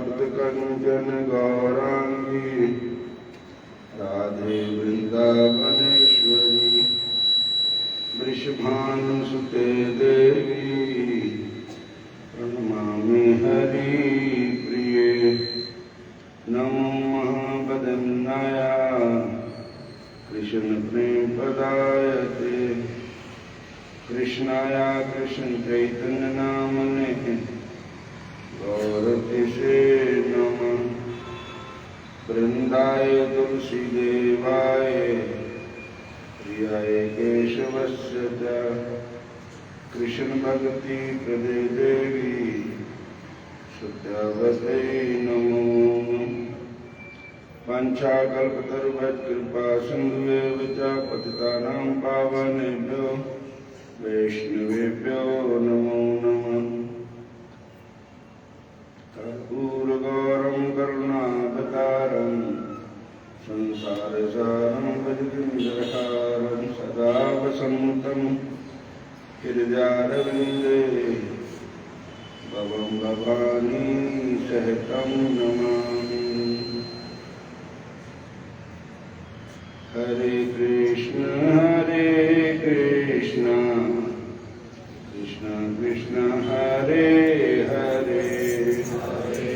तप्त कंचन गौरांगी राधे वृंदावनेश्वरी वृषभानुसुते देवी प्रणमामि हरिप्रिये। नमो महावदन्नाय कृष्ण प्रेम पदायते कृष्णाय कृष्ण चैतन्य नामने गौरतिसे नमः। वृंदाय तुलसी देवाय प्रियाय केशवस्य च कृष्ण भक्ति प्रदे देवी सत्यावते नमो। पंचाकल्पतरुभ्यश्च कृपा सिन्धुभ्येव च पतितानां पावनेभ्यो वैष्णवेभ्यो नमो नमः। कर्पूरगौरं करुणावतारं संसारसारं भजगिरिधरहारं सदा वसन्तं हृदयारविन्दे भवं भवानी सहितं नमामि। हरे कृष्ण कृष्ण कृष्ण हरे हरे हरे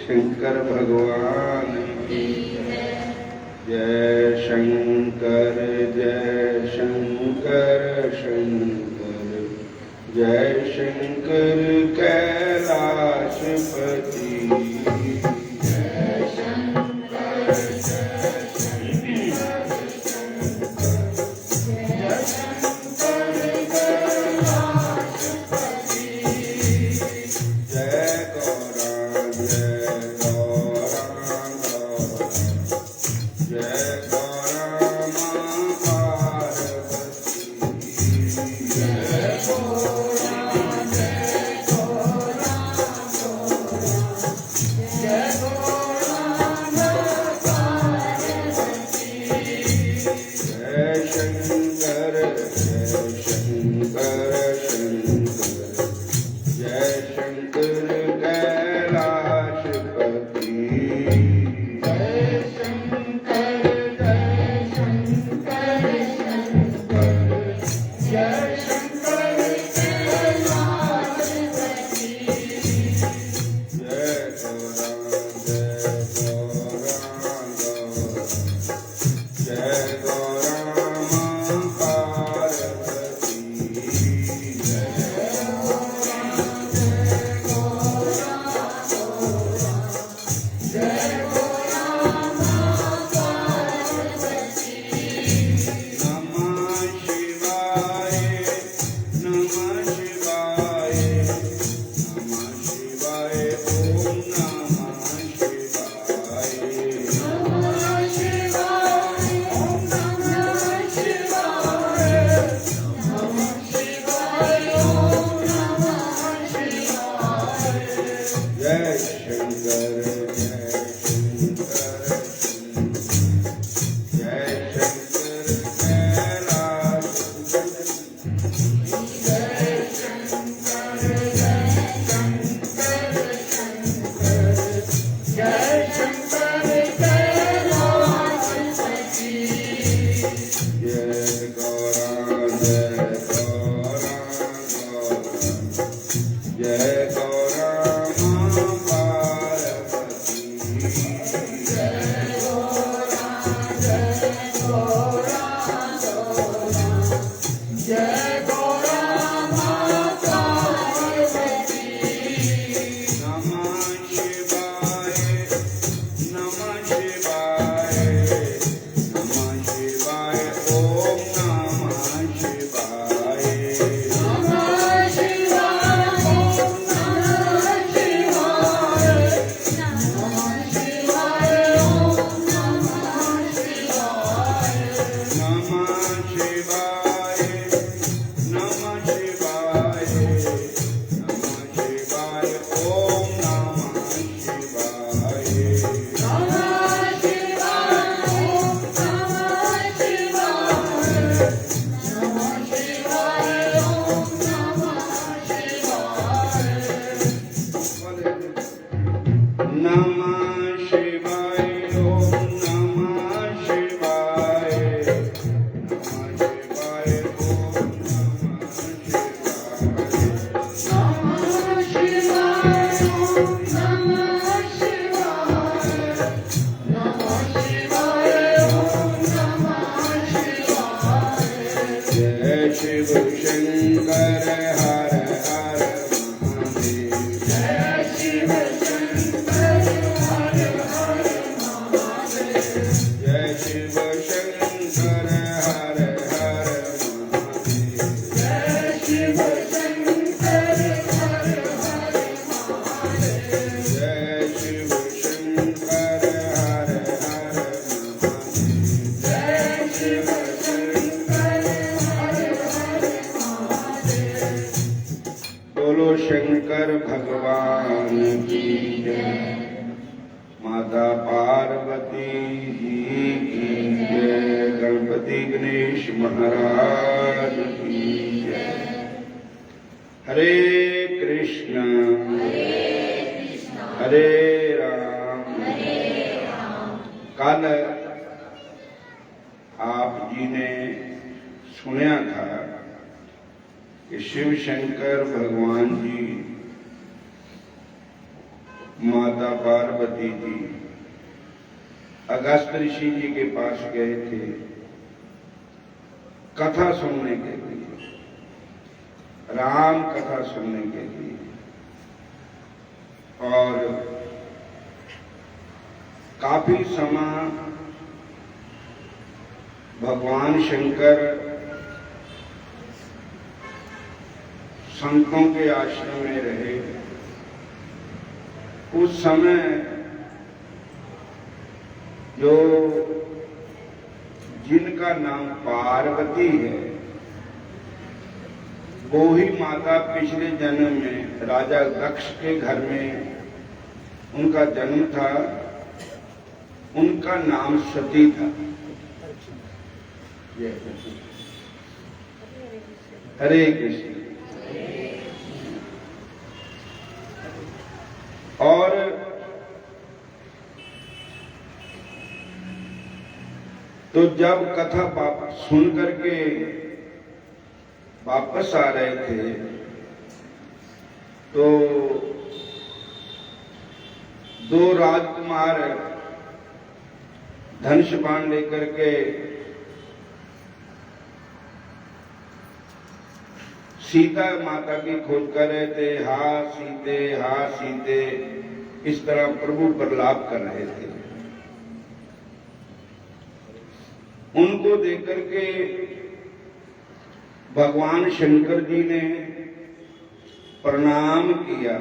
शंकर भगवान की जय। शंकर शंकर जय शंकर कैलाशपति। शंकर भगवान की जय, माता पार्वती जी की जय, गणपति गणेश महाराज की जय। हरे कृष्ण हरे राम कल आप जी ने सुना था कि शिव शंकर भगवान जी माता पार्वती जी अगस्त ऋषि जी के पास गए थे कथा सुनने के लिए, राम कथा सुनने के लिए। और काफी समय भगवान शंकर संतों के आश्रम में रहे। उस समय जो जिनका नाम पार्वती है वो ही माता पिछले जन्म में राजा दक्ष के घर में उनका जन्म था, उनका नाम सती था। हरे कृष्ण। और तो जब कथा सुन करके वापस आ रहे थे तो दो राजकुमार धनुष बाण लेकर के सीता माता की खोज कर रहे थे। हा सीते इस तरह प्रभु प्रलाप कर रहे थे। उनको देखकर के भगवान शंकर जी ने प्रणाम किया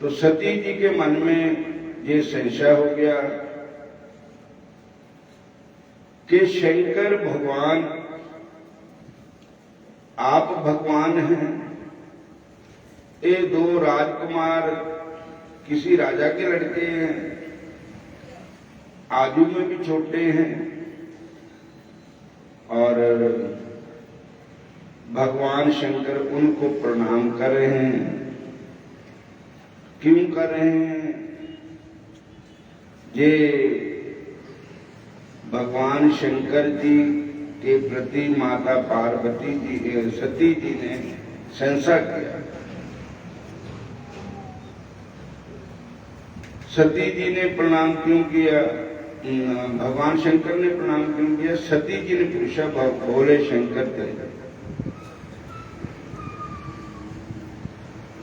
तो सती जी के मन में ये संशय हो गया कि शंकर भगवान आप भगवान हैं, ये दो राजकुमार किसी राजा के लड़के हैं, आयु में भी छोटे हैं और भगवान शंकर उनको प्रणाम कर रहे हैं। क्यों कर रहे हैं? ये भगवान शंकर जी के प्रति माता पार्वती जी सती जी ने संशय किया। सती जी ने प्रणाम क्यों किया, भगवान शंकर ने प्रणाम क्यों किया? सती जी ने पूछा भोले शंकर थे।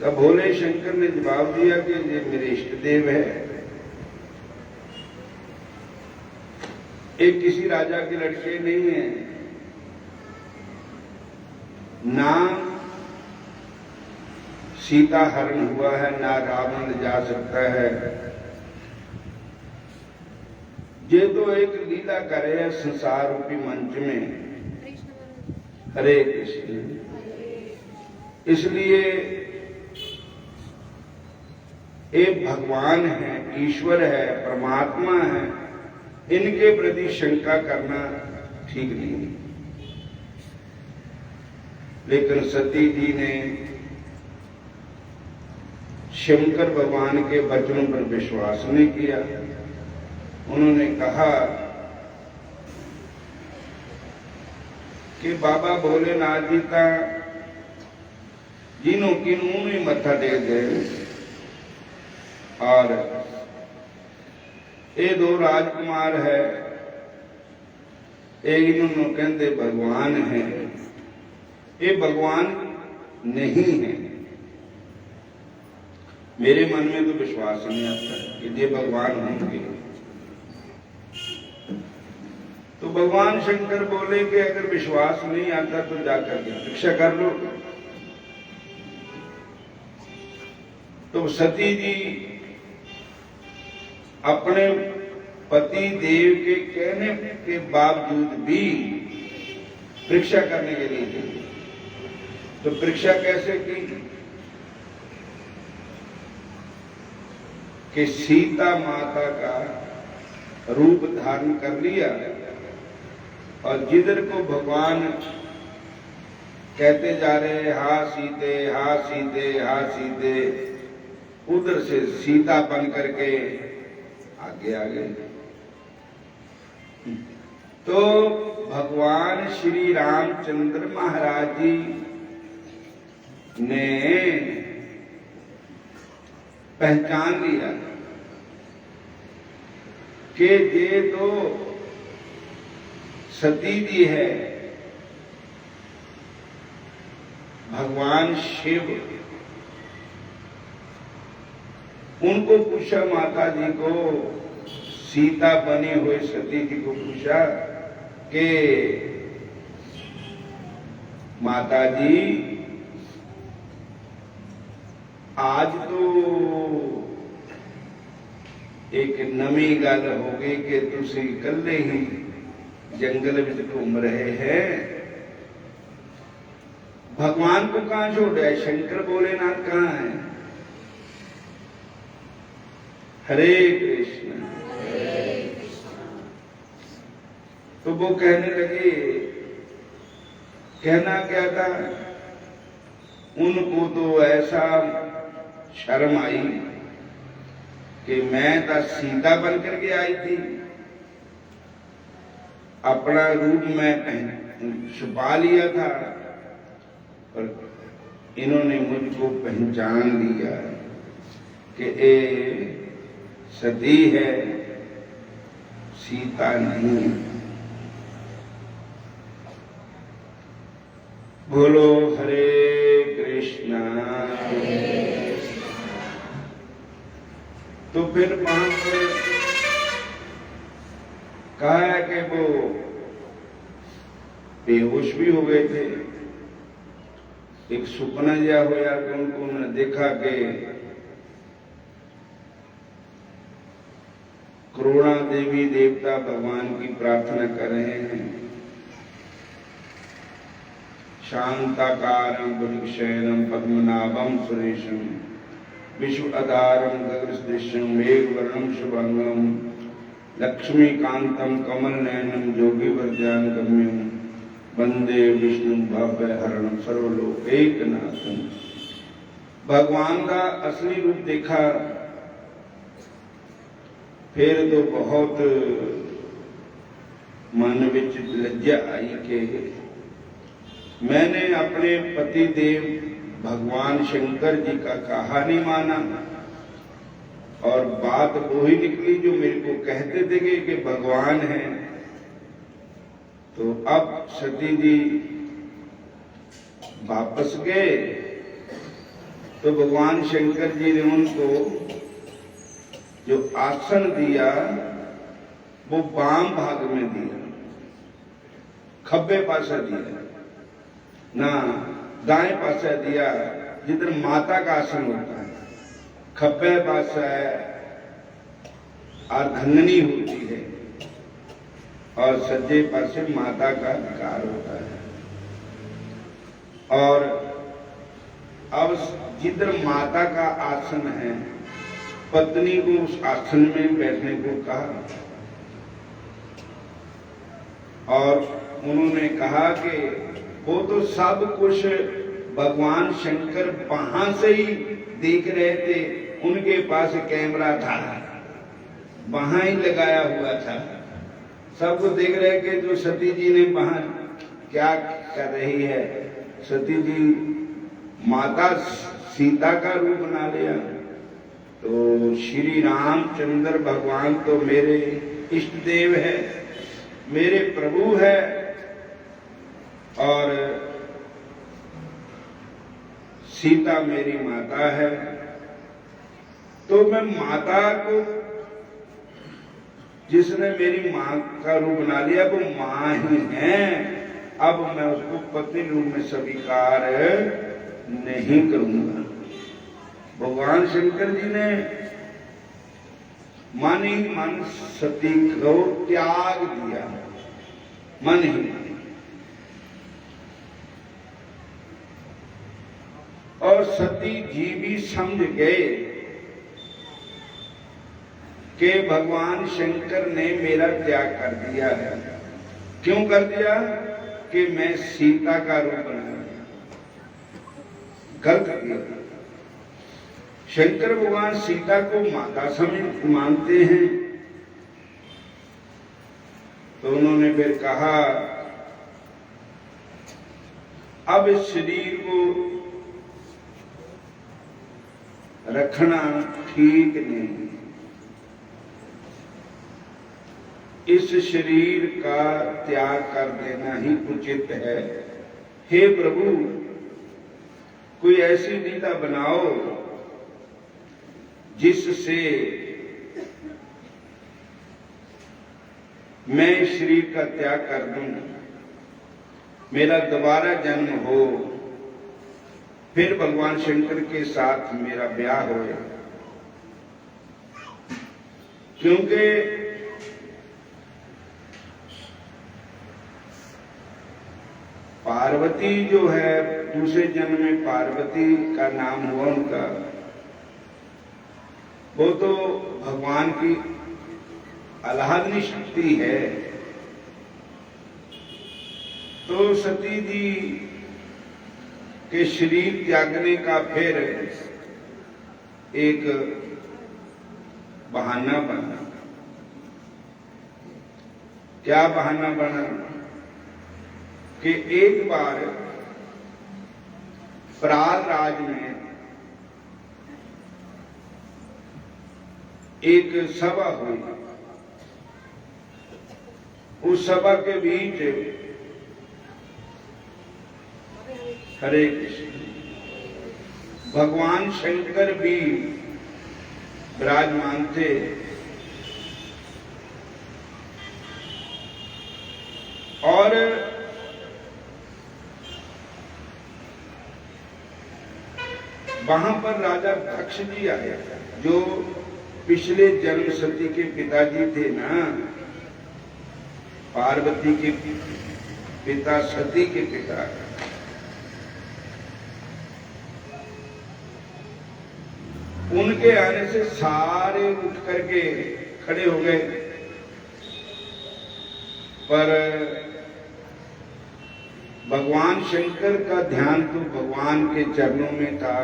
तब भोले शंकर ने जवाब दिया कि ये मेरे इष्ट देव है। एक किसी राजा के लड़के नहीं है, ना सीता हरण हुआ है, ना रावण ले जा सकता है। ये तो एक लीला करे है संसार रूपी मंच में। हरे कृष्ण। इसलिए एक भगवान है, ईश्वर है, परमात्मा है, इनके प्रति शंका करना ठीक नहीं। लेकिन सती जी ने शंकर भगवान के वचनों पर विश्वास नहीं किया। उन्होंने कहा कि बाबा भोलेनाथ जी का जिन्हों किन्हों ही मत्था टेक गए और ये दो राजकुमार है, एक इन्होंने कहते भगवान है, ये भगवान नहीं है। मेरे मन में तो विश्वास नहीं आता कि ये भगवान होंगे। तो भगवान शंकर बोले कि अगर विश्वास नहीं आता तो जाकर के परीक्षा कर लो। तो सती जी अपने पति देव के कहने के बावजूद भी परीक्षा करने के लिए गई। तो परीक्षा कैसे की कि सीता माता का रूप धारण कर लिया और जिधर को भगवान कहते जा रहे हा सीते हा सीते हा सीते, उधर से सीता बन करके आगे आ गए। तो भगवान श्री रामचंद्र महाराज जी ने पहचान लिया कि ये तो सती जी है, भगवान शिव। उनको पूछा, माता जी को, सीता बनी हुई सती जी को पूछा कि माता जी आज तो एक नवी गल हो गई कि तुसी कल्ले ही जंगल में घूम रहे हैं, भगवान को कहां छोड़ा? शंकर भोलेनाथ कहां है? हरे कृष्ण। तो वो कहने लगे, कहना क्या था, उनको तो ऐसा शर्म आई कि मैं तो सीता बन करके आई थी, अपना रूप में छुपा लिया था, और इन्होंने मुझको पहचान लिया कि ये सती है, सीता नहीं। बोलो हरे कृष्णा। तो फिर वहां पर कहा है कि वो बेहोश भी हो गए थे। एक सुपना जहा होया कि उनको उन्होंने देखा कि करोड़ा देवी देवता भगवान की प्रार्थना कर रहे हैं। शांताकारं भुजगशयनं पद्मनाभं सुरेशं विश्वाधारं गगनसदृशं मेघवर्णं शुभांगं लक्ष्मीकांतं कमलनयनं योगिवर्धनगम्यं वंदे विष्णु भवभयहरणं सर्वलोकैकनाथं। भगवान का असली रूप देखा, फिर तो बहुत मन विच लज्जा आई कि मैंने अपने पति देव भगवान शंकर जी का कहा नहीं माना, और बात वो ही निकली जो मेरे को कहते थे कि भगवान है। तो अब सती जी वापस गए तो भगवान शंकर जी ने उनको जो आसन दिया वो बाम भाग में दिया, खब्बे पासे दिया ना दाएं पासे दिया, जिधर माता का आसन होता है। खब्बे पासे अर्धंगनी होती है और सज्जे पासे माता का अधिकार होता है। और अब जिधर माता का आसन है, पत्नी को उस आसन में बैठने को कहा और उन्होंने कहा कि वो तो सब कुछ भगवान शंकर वहां से ही देख रहे थे, उनके पास कैमरा था, वहां ही लगाया हुआ था, सबको देख रहे कि जो सती जी ने वहां क्या कर रही है। सती जी माता सीता का रूप बना लिया। तो श्री रामचंद्र भगवान तो मेरे इष्ट देव है, मेरे प्रभु है, और सीता मेरी माता है। तो मैं माता को, जिसने मेरी मां का रूप बना लिया, वो मां ही है। अब मैं उसको पत्नी रूप में स्वीकार नहीं करूंगा। भगवान शंकर जी ने मन ही मन सती को त्याग दिया, मन ही मन। और सती जी भी समझ गए कि भगवान शंकर ने मेरा त्याग कर दिया है। क्यों कर दिया? कि मैं सीता का रूप बना लिया, गलत किया। शंकर भगवान सीता को माता समझ मानते हैं। तो उन्होंने फिर कहा अब इस शरीर को रखना ठीक नहीं, इस शरीर का त्याग कर देना ही उचित है। हे प्रभु, कोई ऐसी लीला बनाओ जिससे मैं इस शरीर का त्याग कर दूं, मेरा दोबारा जन्म हो, फिर भगवान शंकर के साथ मेरा ब्याह हो। क्योंकि पार्वती जो है, दूसरे जन्म में पार्वती का नाम हुआ उनका, वो तो भगवान की आह्लादनी शक्ति है। तो सती जी के शरीर त्यागने का फिर एक बहाना बना। क्या बहाना बना? कि एक बार प्रयागराज में एक सभा हुई। उस सभा के बीच हरे कृष्ण भगवान शंकर भी विराजमान थे। और वहां पर राजा दक्ष जी आए, जो पिछले जन्म सती के पिताजी थे ना, पार्वती के पिता, सती के पिता। उनके आने से सारे उठ करके खड़े हो गए, पर भगवान शंकर का ध्यान तो भगवान के चरणों में था।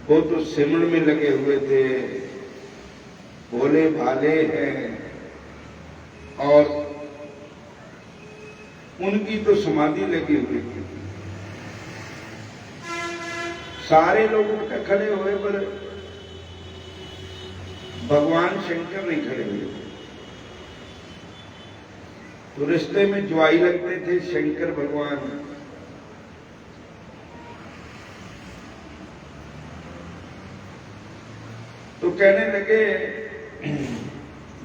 वो तो सिमरन में लगे हुए थे, भोले भाले हैं, और उनकी तो समाधि लगी हुई थी। सारे लोग उठ खड़े हुए, पर भगवान शंकर नहीं खड़े हुए। तो रिश्ते में ज्वाई लगते थे शंकर भगवान। तो कहने लगे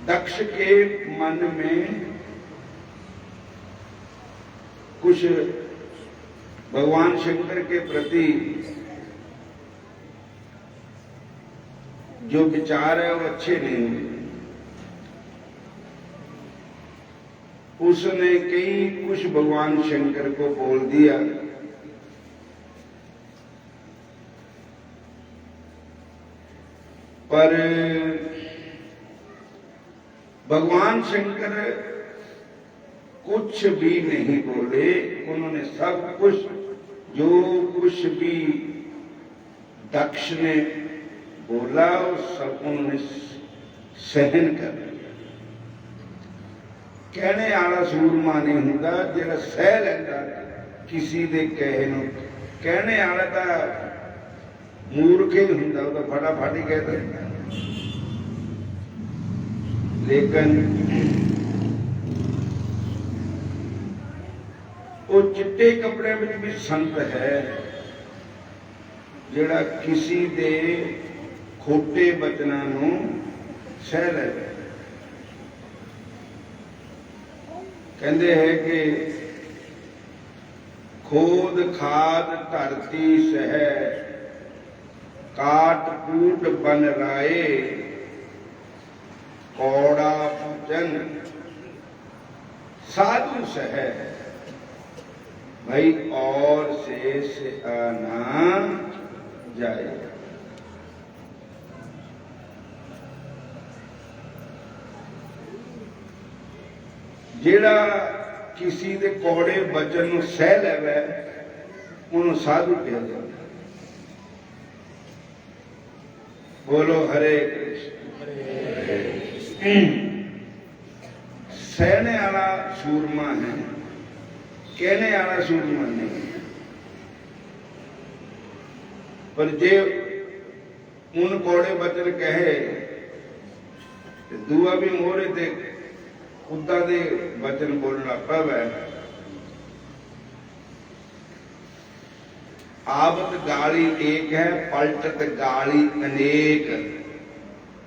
दक्ष के मन में कुछ भगवान शंकर के प्रति जो विचार है वो अच्छे नहीं हुए। उसने कई कुछ भगवान शंकर को बोल दिया। पर भगवान शंकर कुछ भी नहीं बोले। उन्होंने सब कुछ जो कुछ भी दक्ष ने बोला सब उन्होंने सहन कर लिया। कहने वाला सूरमा नहीं हुंदा जिहड़ा सह लैंदा किसी दे कहे नूं। कहने वाला तां मूर्ख ही हुंदा, वो तो फटाफट ही कह दिंदा। लेकिन वो चिट्टे कपड़े में भी संत है जिहड़ा किसी दे खोटे बचना नूं सह लै। कहते हैं कि खोद खाद धरती सह काट कूट बन राए कौड़ा पूजन साधु सह भाई और से आना जाए। जेड़ा किसी दे कौड़े वचन नूं सह लैवे उन्होंने साधु कहा जाता। बोलो हरे कृष्ण। सहने वाला सूरमा है, कहने वाला सूरमा नहीं। पर जे उन कौड़े वचन कहे तो दुआ भी मोहरे ते उदा दे वचन बोलना पवे। आवत गाली एक है पलटत गाली अनेक।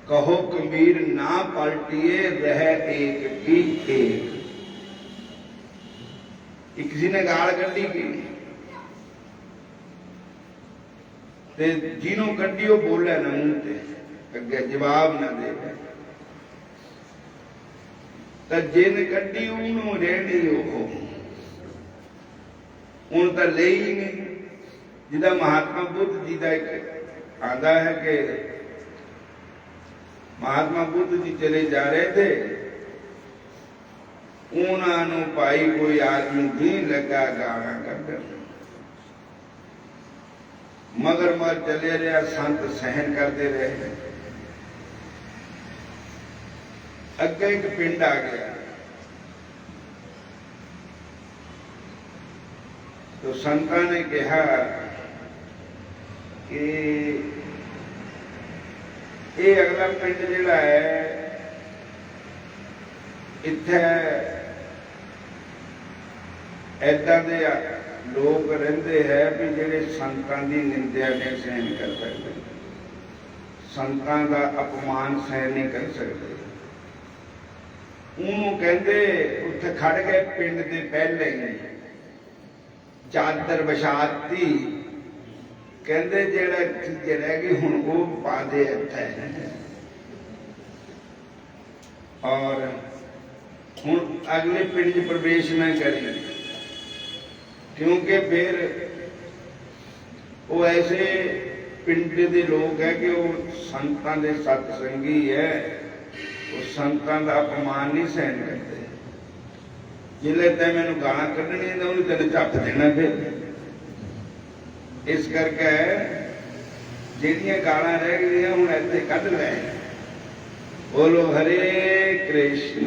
कहो कबीर ना पलटिए रह एक की एक। किसी ने गाल कढ़ी की ते जिन्हों कढ़ी वो बोले ना मुंह ते अगे जवाब ना दे। तो जिन कढ़ी उन्होंने रहनी उन तो ले ही नहीं। जिदा महात्मा बुद्ध जी का एक आदा है कि महात्मा बुद्ध जी चले जा रहे थे, उन्होंने भाई कोई आदमी भी लगा गाना कर मगर चले रहा। संत सहन करते रहे। अगे एक पिंड आ गया तो संतां ने कहा कि ये अगला पिंड जिहड़ा है इत्थे ऐदां दे लोग रहिंदे है भी जिहड़े संतां दी निंदा नहीं सहन कर सकते, संतां दा अपमान सहन नहीं कर सकते। उन्होंने कहते उत्थे खड़ गए पिंड के पहले ही चादर विछाती। कहते जेड़ा चीज रह गई हुण वो पा दे इत्थे। और हुण अगले पिंड च प्रवेश न करी क्योंकि फिर वो ऐसे पिंड के लोग है कि वो संतां दे सत्संगी है, वो संतां दा अपमान नहीं सहन करते। जिले तैं मैनू गालां कढ़नी तो उन्हें तेन झट देना। फिर इस करके जिहड़ियां गालां रह गई हुण इत्थे कढ़ लै। बोलो हरे कृष्ण।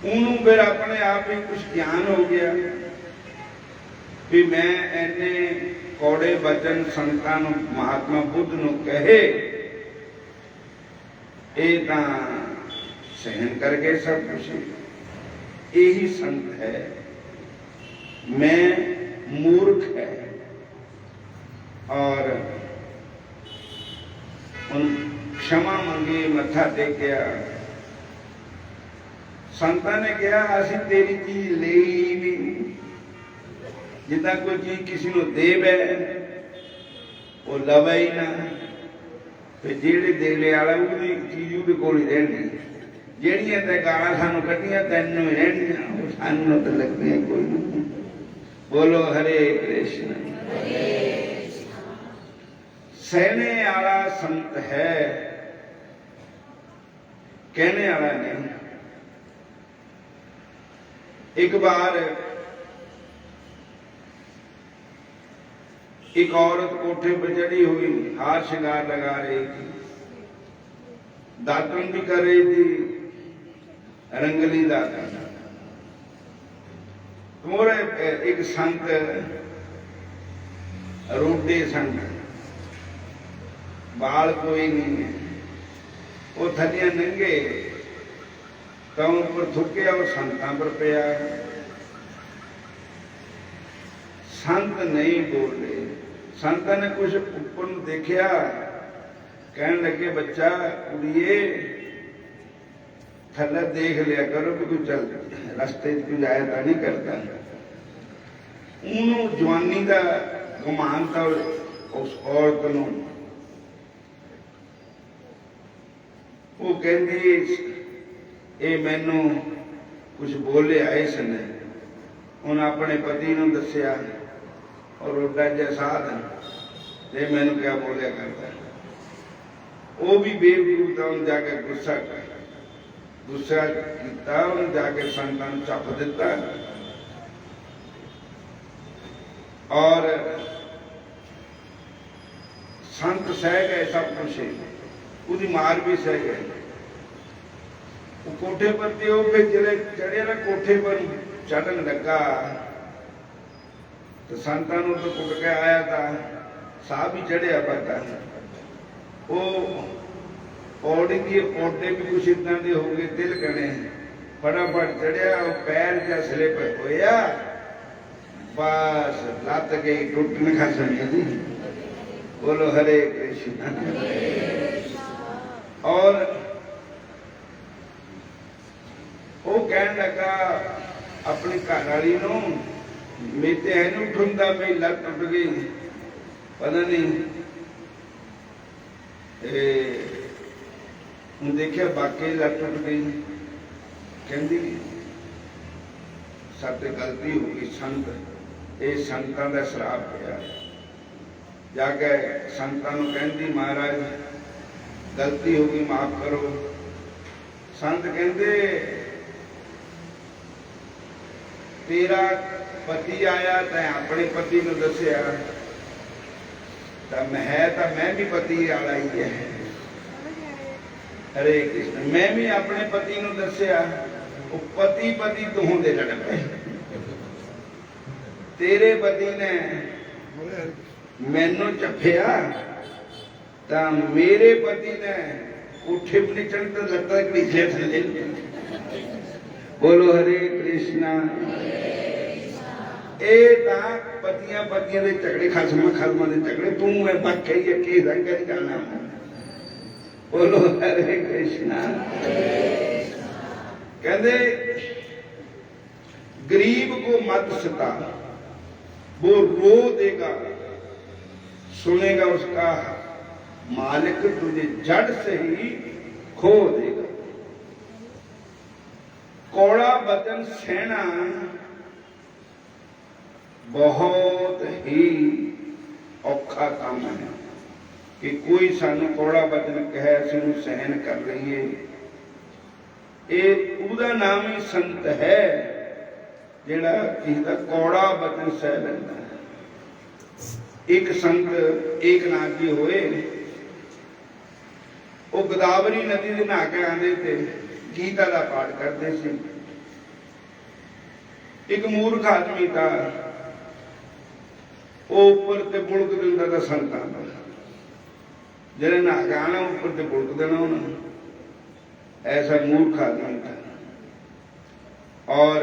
उन्होंने फिर अपने आप ही कुछ ज्ञान हो गया भी मैं इन्ने कौड़े बचन संतां नूं महात्मा बुद्ध नूं कहे, ये तां सहन कर गए सब कुछ। यही संत है। मैं मूर्ख है और उन क्षमा मंगी, मत्था टेकिया। संतां ने कहा असीं तेरी चीज ले ही नहीं। जिदा कोई चीज किसी को देवे वो लवे ही ना, फिर जेड़े देने वाला उसकी चीज उसदे कोल ही रहनी। ਜਿਹੜੀਆਂ ਤੇ ਗਾਲਾਂ ਸਾਨੂੰ ਕੱਢੀਆਂ ਤੈਨੂੰ ਹੀ ਰਹਿਣੀਆਂ, ਉਹ ਸਾਨੂੰ ਤਾਂ ਲੱਗਦੀਆਂ ਕੋਈ ਨਹੀਂ। ਬੋਲੋ ਹਰੇ ਕ੍ਰਿਸ਼ਨ। सहने वाला संत है, कहने वाला नहीं। एक बार एक औरत कोठे पर चढ़ी हुई हार श्रृंगार लगा रही थी, दातन भी कर रही थी, रंगली दातन। मोरे एक संत रोटे संत, बाल कोई नहीं है, वो थलिया नंगे तो ऊपर थुके और संतां पर पिया। संत नहीं बोले। संत ने कुछ ऊपर देखा, कहने लगे बच्चा कुड़िए थल्ले देख लिया करो कि कोई चल रस्ते कोई जाया तो नहीं करता। उन्होंने जवानी का गुमान था उस औरत नूं। वो कहती ये मैनू कुछ बोलिया इसने, उन्हें अपने पति नूं दस्या और रोडा जिहा साध ये मैनू क्या बोलिया करता। वो भी बेवकूफ था, उन्हें जाके गुस्सा किया, उन्हें जाके संतां नूं चप दिता और संत सह गए सब कुछ, उसकी मार भी सह गए। वो कोठे पर थे, वो फिर जिले चढ़े ना कोठे पर चढ़न लगा तो संतां नूं तो कुट के आया था, साह भी चढ़िया पता। वो पौड़ी के पौधे भी कुछ इतना दे हो गए तिलकने, फटाफट चढ़िया, वो पैर जा स्लिप होया, बस लत गई टूटने का समय। बोलो हरे कृष्ण। और वो कहने लगा अपनी घरवाली नूं, मेरे ते है नहीं उठुंदा, मेरी लत टुट गई, पता नहीं हूँ देखिया बाकी लत टुट गई। कहती साथे गलती हो गई, संत ये संतां दा श्राप पिया। जाके संतां नूं कहती महाराज गलती हो गई माफ करो। संत कहते तेरा पति आया तैं अपने पति नूं दस्या, मैं भी पति वाला ही है। हरे कृष्ण। मैं भी अपने पति नूं दस्या, वो पति पति दोहों दे लड़ पे। तेरे पति ने मैनू चफिया तो मेरे पति ने उठे भी चढ़ तो लत्ता घड़ीसे थले। बोलो हरे कृष्णा। पतियां पतियां दे झगड़े, खसमा खसमा दे झगड़े, तू मैं पक्के ही रंग नहीं करना। बोलो हरे कृष्णा। कहते गरीब को मत सता, वो रो देगा, सुनेगा उसका मालिक तुझे जड़ से ही खो देगा। कौड़ा वचन सहना बहुत ही औखा काम है कि कोई सानू कौड़ा वचन कहे असीं सहन कर लईए। ये उसदा नाम ही संत है जिहड़ा किसी दा कौड़ा वचन सह लैंदा है। एक संत एक नाथ जी होए, वो गोदावरी नदी दे नहा के आंदे थे, गीता का पाठ करते सी। एक मूर्ख आदमी था, वो उपर ते बुड़क दिंदा था संतां दा, जिहड़े नहा के आना उपर ते बुड़क देना उन्होंने। ऐसा मूर्ख आदमी था। और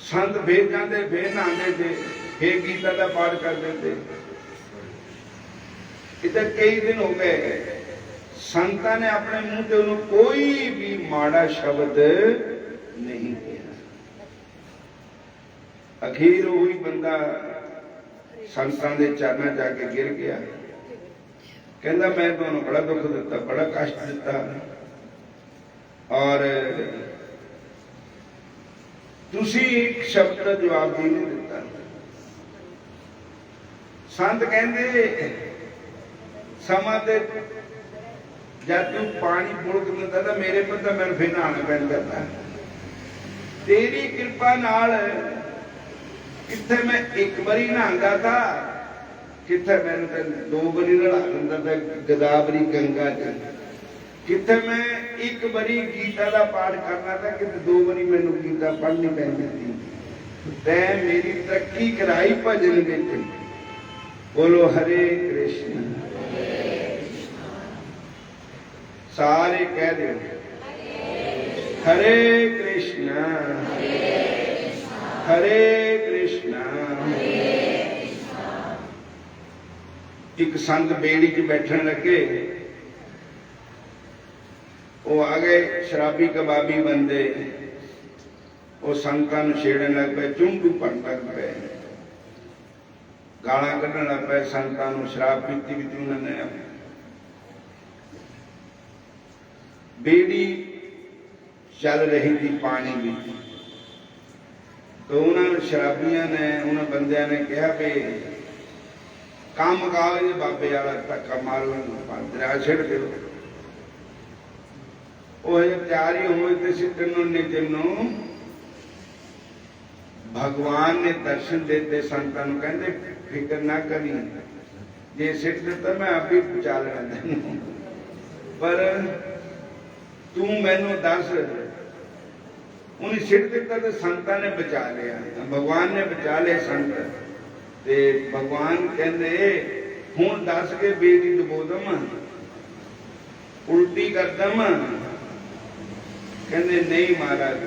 संत फिर जाते, फिर नहाते थे, फिर गीता का पाठ करते थे। इधर कई दिन हो गए संतां ने अपने मुंह से उन्होंने कोई भी माड़ा शब्द नहीं किया। अखीर वही बंदा संतां दे चरणों जाके गिर गया, कहता मैं तुहानू बड़ा दुख दिता, बड़ा कष्ट दिता, और तुसी एक शब्द का जवाब भी नहीं दिता। संत कहते समा ते जब तू पानी बुड़क दिता था मेरे पर, तो मैं फिर नहाना पैंदा था। तेरी कृपा नाल किथे मैं एक बारी नहांदा था, किथे मैंने तो 2 बारी नहा दिंदा था गोदावरी गंगा च, किथे मैं एक बारी गीता का पाठ करना था, किते 2 बारी मैनू गीता पढ़नी पैंदी थी। तैं मेरी तरक्की कराई भजन विच। बोलो हरे कृष्ण। सारे कह दो हरे कृष्ण हरे कृष्ण। एक संत बेड़ी च बैठन लगे, वो आ गए शराबी कबाबी बंदे, वो संतां नूं छेड़न लग पे, चुंडू पड़न लग पे, गालां कढण लग पे संतां नूं। शराब पीती भी उन्होंने। बेड़ी चल रही थी पानी में, तो उन्होंने शराबियां ने, उन्होंने बंदियां ने कहा भी काम गाओ, ये बाबे वाला धक्का मारो, दरिया छिड़ दो। वो तैयार ही हुए थे सिद्धन ने, जिन्हों भगवान ने दर्शन देते संतां नूं कहंदे फिक्र ना करी, जे सिट दिता मैं आप ही बचा लेना तैनूं, पर तू मैनू दस। उन्हें सिट दिता तो संतां ने बचा लिया, भगवान ने बचा लिया संत। ते भगवान कहंदे हुण दस के बेड़ी डुबो दम, उल्टी कर दम। कहंदे नहीं महाराज,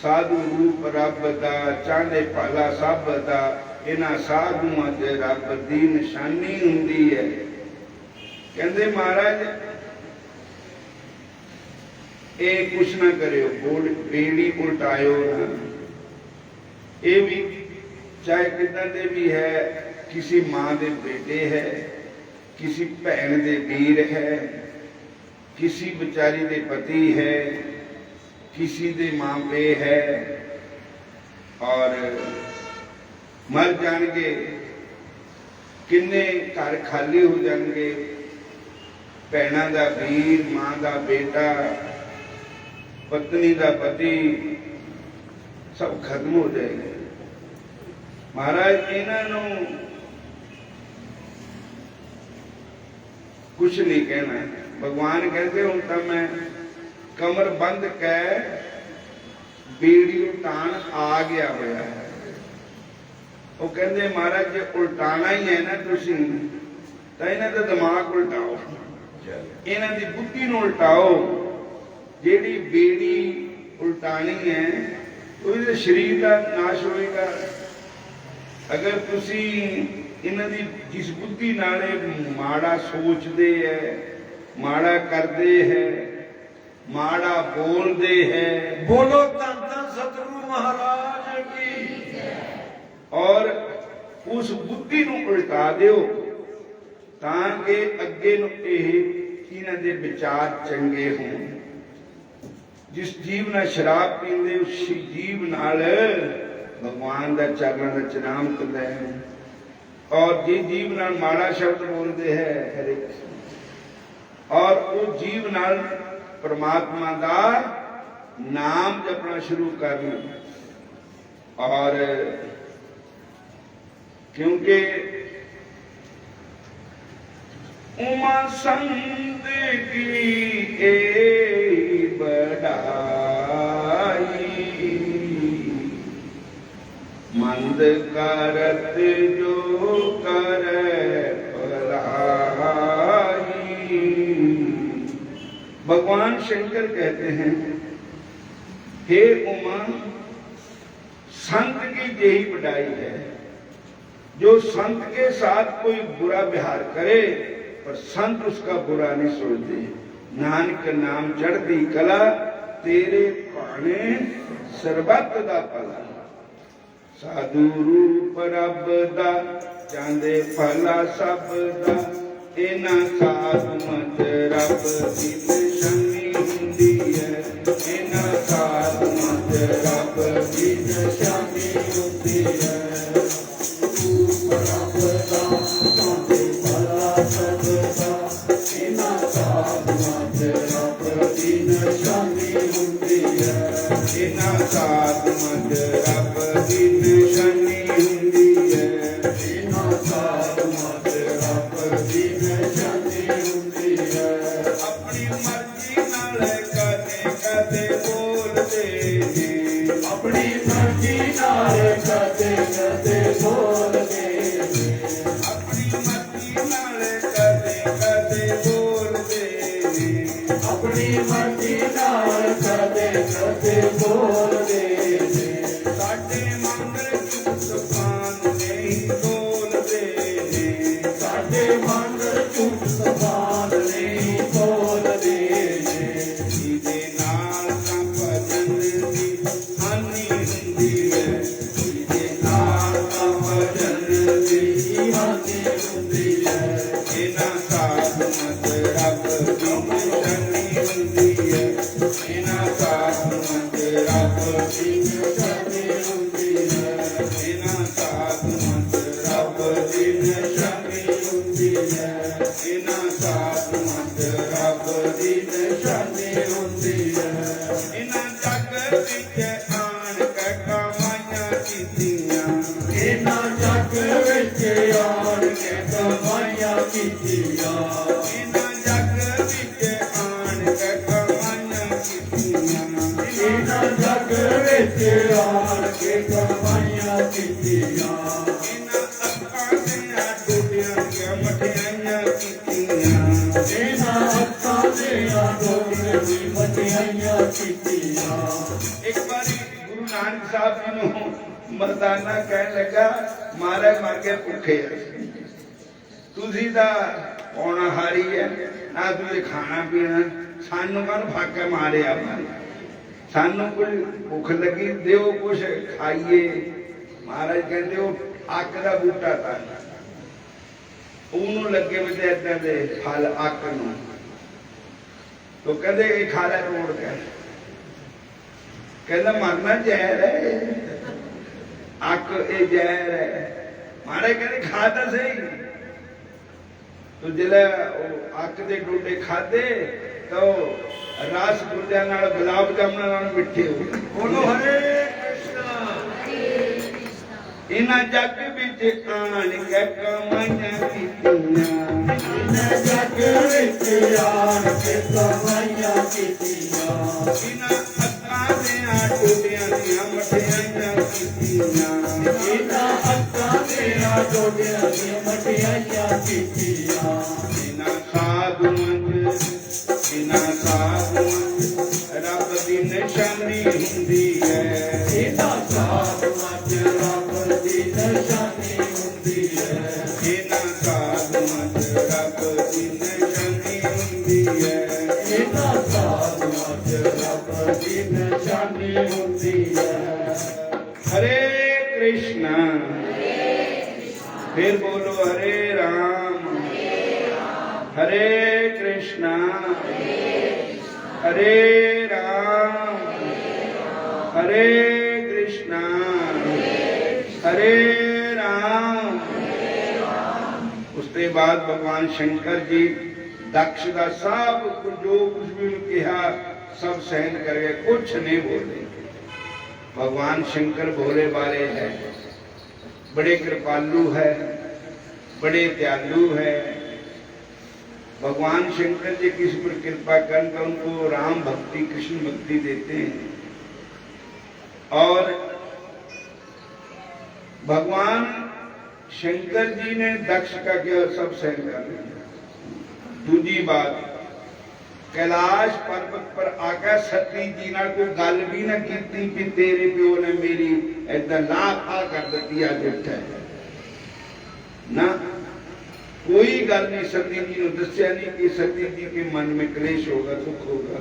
साधु रूप रब दा, चांदे पाला सब दा, इन्हां साधुआं ते रब दी निशानी हुंदी है। कहंदे महाराज ये कुछ ना करियो, बेड़ी उल्टायो ना। ये भी चाहे कितना दे भी है, किसी मां दे बेटे है, किसी भैन दे वीर है, किसी बेचारी दे पति है, किसी दे मां पे है, और मर जाएंगे, किन्ने घर खाली हो जाएंगे, भैणा दा वीर, मां दा बेटा, पत्नी दा पति, सब खत्म हो जाएगा। महाराज इन्हों कुछ नहीं कहना। भगवान कहते हूं तो मैं कमर बंद कै बेड़ी उल्टान आ गया होया है। वो कहते महाराज जे उल्टाना ही है ना तुसी, तो इन्हां दा दिमाग उल्टाओ, इन्हां दी बुद्धि नूं उल्टाओ। जेड़ी बेड़ी उल्टानी है उसदे शरीर का नाश होएगा। अगर तुसी इन्हां दी जिस बुद्धि नाल माड़ा सोचते है, माड़ा करते है, माड़ा बोलते है, बोलो धन धन सतगुरु महाराज की, और उस बुद्धि नूं उल्टा दिओ ताकि अगे नूं इन्हां दे विचार चंगे होण। जिस जीव नाल शराब पींदे उस जीव नाल भगवान दा चरणों का चनाम करता है, और जिस जीव नाल माड़ा शब्द बोलते है हरे कृष्ण, और वो जीव नाल परमात्मा का नाम जपना शुरू करना। और क्योंकि उमा संत की बड़ाई मंद करत जो करे भलाई। भगवान शंकर कहते हैं, हे उमा, संत की यही बढ़ाई है, जो संत के साथ कोई बुरा व्यवहार करे पर संत उसका बुरा नहीं सोचते। नानक नाम चढ़ती कला, तेरे पाने सर्बत दा भला। साधु रूप रब दा चांदे भला सब दा, इना साधु मत रब की निशानी हुंदी है। इना साधु मत रब की निशानी हुंदी है। इना साध मत रब की निशानी हुंदी है। इना साध मत रब की निशानी हुंदी है। अपनी मर्जी नाल कदे कदे बोलदे ने, अपनी मर्जी नाल कदे कदे बोलदे ने, अपनी मर्जी नाल कदे कदे बोलदे ने, अपनी मर्जी नाल कदे कदे बोलदे ने। साडे मंगल झूठ पान नहीं बोलदे ने, साडे मंगल झूठ पान नहीं बोलदे ने। इहदे नाल तां भजन दी हानि हुंदी है। इहदे नाल तां भजन दी हानि हुंदी है। इना साध मत रब की निशानी हुंदी है। इना साध मत रब की निशानी हुंदी है। इना साध मत रब की निशानी हुंदी है। इना साध मत रब की निशानी हुंदी है। इना जग विच आण के कमाईयां कीतियां, इना जग विच आण के कमाईयां कीतियां, इना जग विच आण के कमाईयां कीतियां, इना जग विच आण के कमाईयां कीतियां। इना अक्खां दियां टूटियां ਦੀਆਂ ਮਠਿਆਈਆਂ ਕੀਤੀਆਂ, इना अक्खां दियां टूटियां ਦੀਆਂ ਮਠਿਆਈਆਂ ਕੀਤੀਆਂ। एक बारी गुरु नानक साहब जी ਨੂੰ ਮਰਦਾਨਾ ਕਹਿਣ ਲੱਗਾ, ਮਾਰੇ ਮਰ ਕੇ ਭੁੱਖੇ ਆ, ਤੁਸੀਂ ਤਾਂ ਪੌਣਾ ਹਾਰੀ ਹੈ ਨਾ, ਤੁਸੀਂ ਖਾਣਾ ਪੀਣਾ, ਸਾਨੂੰ ਕਾਹਨੂੰ ਫਾਕੇ ਮਾਰਿਆ, ਸਾਨੂੰ ਕੋਈ ਭੁੱਖ ਲੱਗੀ ਦਿਓ ਕੁਛ ਖਾਈਏ। ਮਹਾਰਾਜ ਕਹਿੰਦੇ ਉਹ ਅੱਕ ਦਾ ਬੂਟਾ ਤਾਂ ਉਹਨੂੰ ਲੱਗੇ ਵੀ ਤੇ ਏਦਾਂ ਦੇ ਫਲ ਅੱਕ ਨੂੰ, ਤੋ ਕਹਿੰਦੇ ਇਹ ਖਾ ਲੈ ਤੋੜ ਕੇ, ਕਹਿੰਦਾ ਮਰਨਾ ਜ਼ਹਿਰ ਹੈ, ਅੱਕ ਇਹ ਜ਼ਹਿਰ ਹੈ। ਮਹਾਰਾਜ ਕਹਿੰਦੇ ਖਾ ਤਾਂ ਸਹੀ। ਤੋ ਜਿਹੜੇ ਅੱਕ ਦੇ ਡੋਡੇ ਖਾਦੇ ਤਾਂ ਰਸ ਗੁਰਦਿਆਂ ਨਾਲ ਗੁਲਾਬ ਜਾਮਨਾਂ ਨਾਲ ਮਿੱਠੇ ਹੋ ਗਏ। ਬੋਲੋ ਹਰੇ ਕ੍ਰਿਸ਼ਨਾ। इना जग विच आण के कमाईयां कीतियां, इना जग विच आण के कमाईयां कीतियां। इना अक्खां दियां टूटियां ਦੀਆਂ ਮਠਿਆਈਆਂ ਕੀਤੀਆਂ, इना अक्खां दियां टूटियां ਦੀਆਂ ਮਠਿਆਈਆਂ ਕੀਤੀਆਂ। इना साधुमत, इना साधुमत रब दी निशानी हुंदी है। इना साधुमत रब दी निशानी हुंदी है। इना साधुमत रब दी निशानी हुंदी है। इना साधुमत रब दी निशानी हुंदी है। हरे कृष्णा, फिर बोलो हरे राम, हरे कृष्णा, हरे राम, हरे कृष्णा, हरे राम। उसके बाद भगवान शंकर जी दक्ष का सब जो कुछ भी कहा सब सहन कर गए, कुछ नहीं बोले। भगवान शंकर भोले वाले हैं, बड़े कृपालु है, बड़े दयालु है। भगवान शंकर जी किसी पर कृपा करके उनको राम भक्ति कृष्ण भक्ति देते हैं। और भगवान शंकर जी ने दक्ष का क्या सब सहन कर लिया। दूसरी बात, कैलाश पर्वत पर आकर सती जी ना को गल भी ना की कि तेरे प्यो ने मेरी इदा ला खा कर दी अज उठा ना, कोई गल नहीं सती जी ने दसिया नहीं कि सती जी के मन में क्लेश होगा, दुख होगा,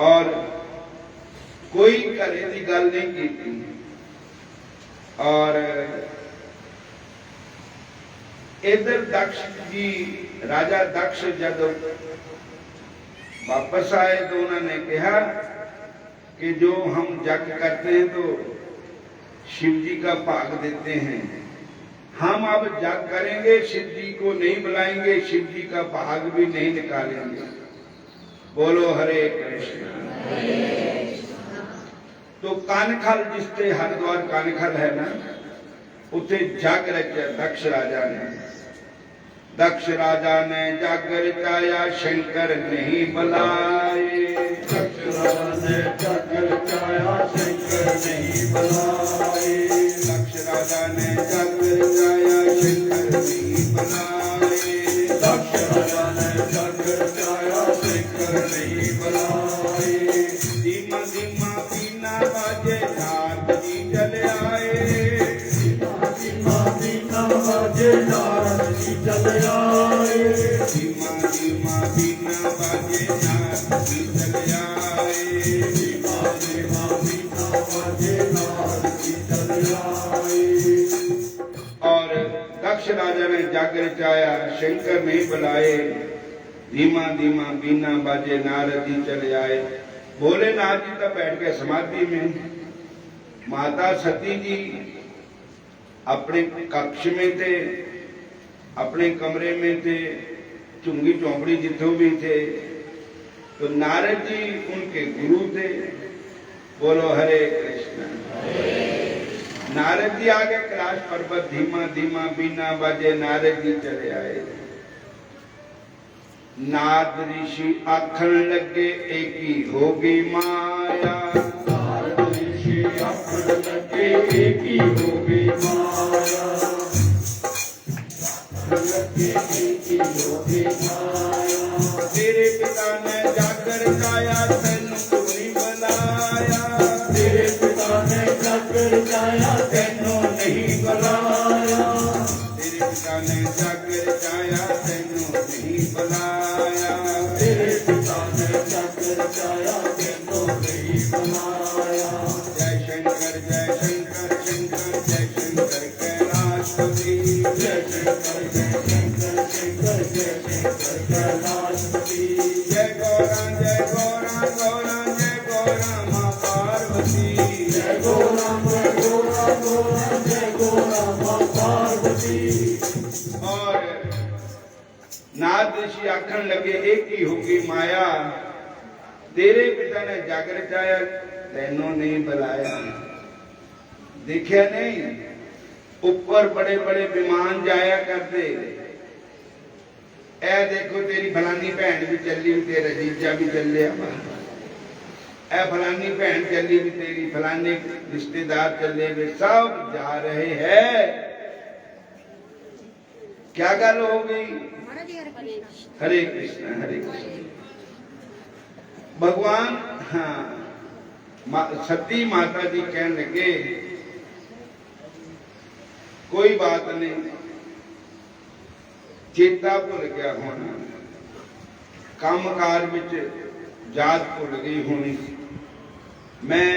और कोई घरे की गल नहीं की। और इधर दक्ष जी, राजा दक्ष जब वापस आए तो उन्होंने कहा कि जो हम यज्ञ करते हैं तो शिव जी का भाग देते हैं, हम अब यज्ञ करेंगे, शिव जी को नहीं बुलाएंगे, शिव जी का भाग भी नहीं निकालेंगे। बोलो हरे कृष्ण। तो कानखल, जिससे हरिद्वार कानखल है ना, उसे जग रचा दक्ष राजा ने। दक्ष राजा ने जग रचाया, शंकर नहीं बुलाए। दक्ष राजा ने जग रचाया, शंकर नहीं बुलाए। दक्ष राजा ने जग रचाया, शंकर नहीं बुलाए। दक्ष राजा ने जग रचाया, शंकर नहीं बुलाए। धीमा धीमा बीना बाजे, नारद जी चले आए। धीमा धीमा बाजे, नारद जी चले आए। धीमा धीमा बीना बाजे, नारद जी चले आए। धीमा धीमा बीना बाजे, नारद जी चले आए। और दक्ष राजा ने जग रचाया, शंकर नहीं बुलाए। धीमा धीमा बीना बाजे, नारद जी चले आए। भोलेनाथ जी तो बैठ गए समाधि में। माता सती जी अपने कक्ष में थे, अपने कमरे में थे, चुंगी चौपड़ी जितों भी थे। तो नारद जी उनके गुरु थे। बोलो हरे कृष्ण। नारद जी आगे कैलाश पर्वत, धीमा धीमा बीना बाजे, नारद जी चले आए। नारद ऋषि आखन लगे, एक ही होगी माया। नारद ऋषि आखन लगे, एक ही होगी माया। लगे एक ही होगी माया। तेरे पिता ने जाकर जाया, तैनू क्यों नहीं बुलाया। तेरे पिता ने जाकर जाया, तैनू नहीं बुलाया। तेरे पिता ने जाकर जाया, तैनू नहीं बुलाया। तेरे पिता ने जाकर जाया, तैनू नहीं बुलाया। जय शंकर जय शंकर, शंकर जय शंकर कैलाशपति। जय शंकर जय शंकर, शंकर जय शंकर कैलाशपति। जय गौरा जय गौरा, गौरा जय गौरा माँ पार्वती। जय गौरा जय गौरा, गौरा जय गौरा माँ पार्वती। और नारद ऋषि आखन लगे, एक ही होगी माया। तेरे पिता ने जागर चाया, तैनों नहीं बुलाया। देखा नहीं, ऊपर बड़े बड़े विमान जाया करते। ए देखो तेरी फलानी भैन भी चली, तेरा जीजा भी चलिया, ए फलानी भैन चली भी, तेरी फलाने रिश्तेदार चले वे, सब जा रहे हैं। क्या गल हो गई? हरे कृष्ण हरे कृष्ण। भगवान हाँ, सती माता जी कहने लगे, कोई बात नहीं, चेता भुल गया होना, कामकार विच याद भुल गई होनी। मैं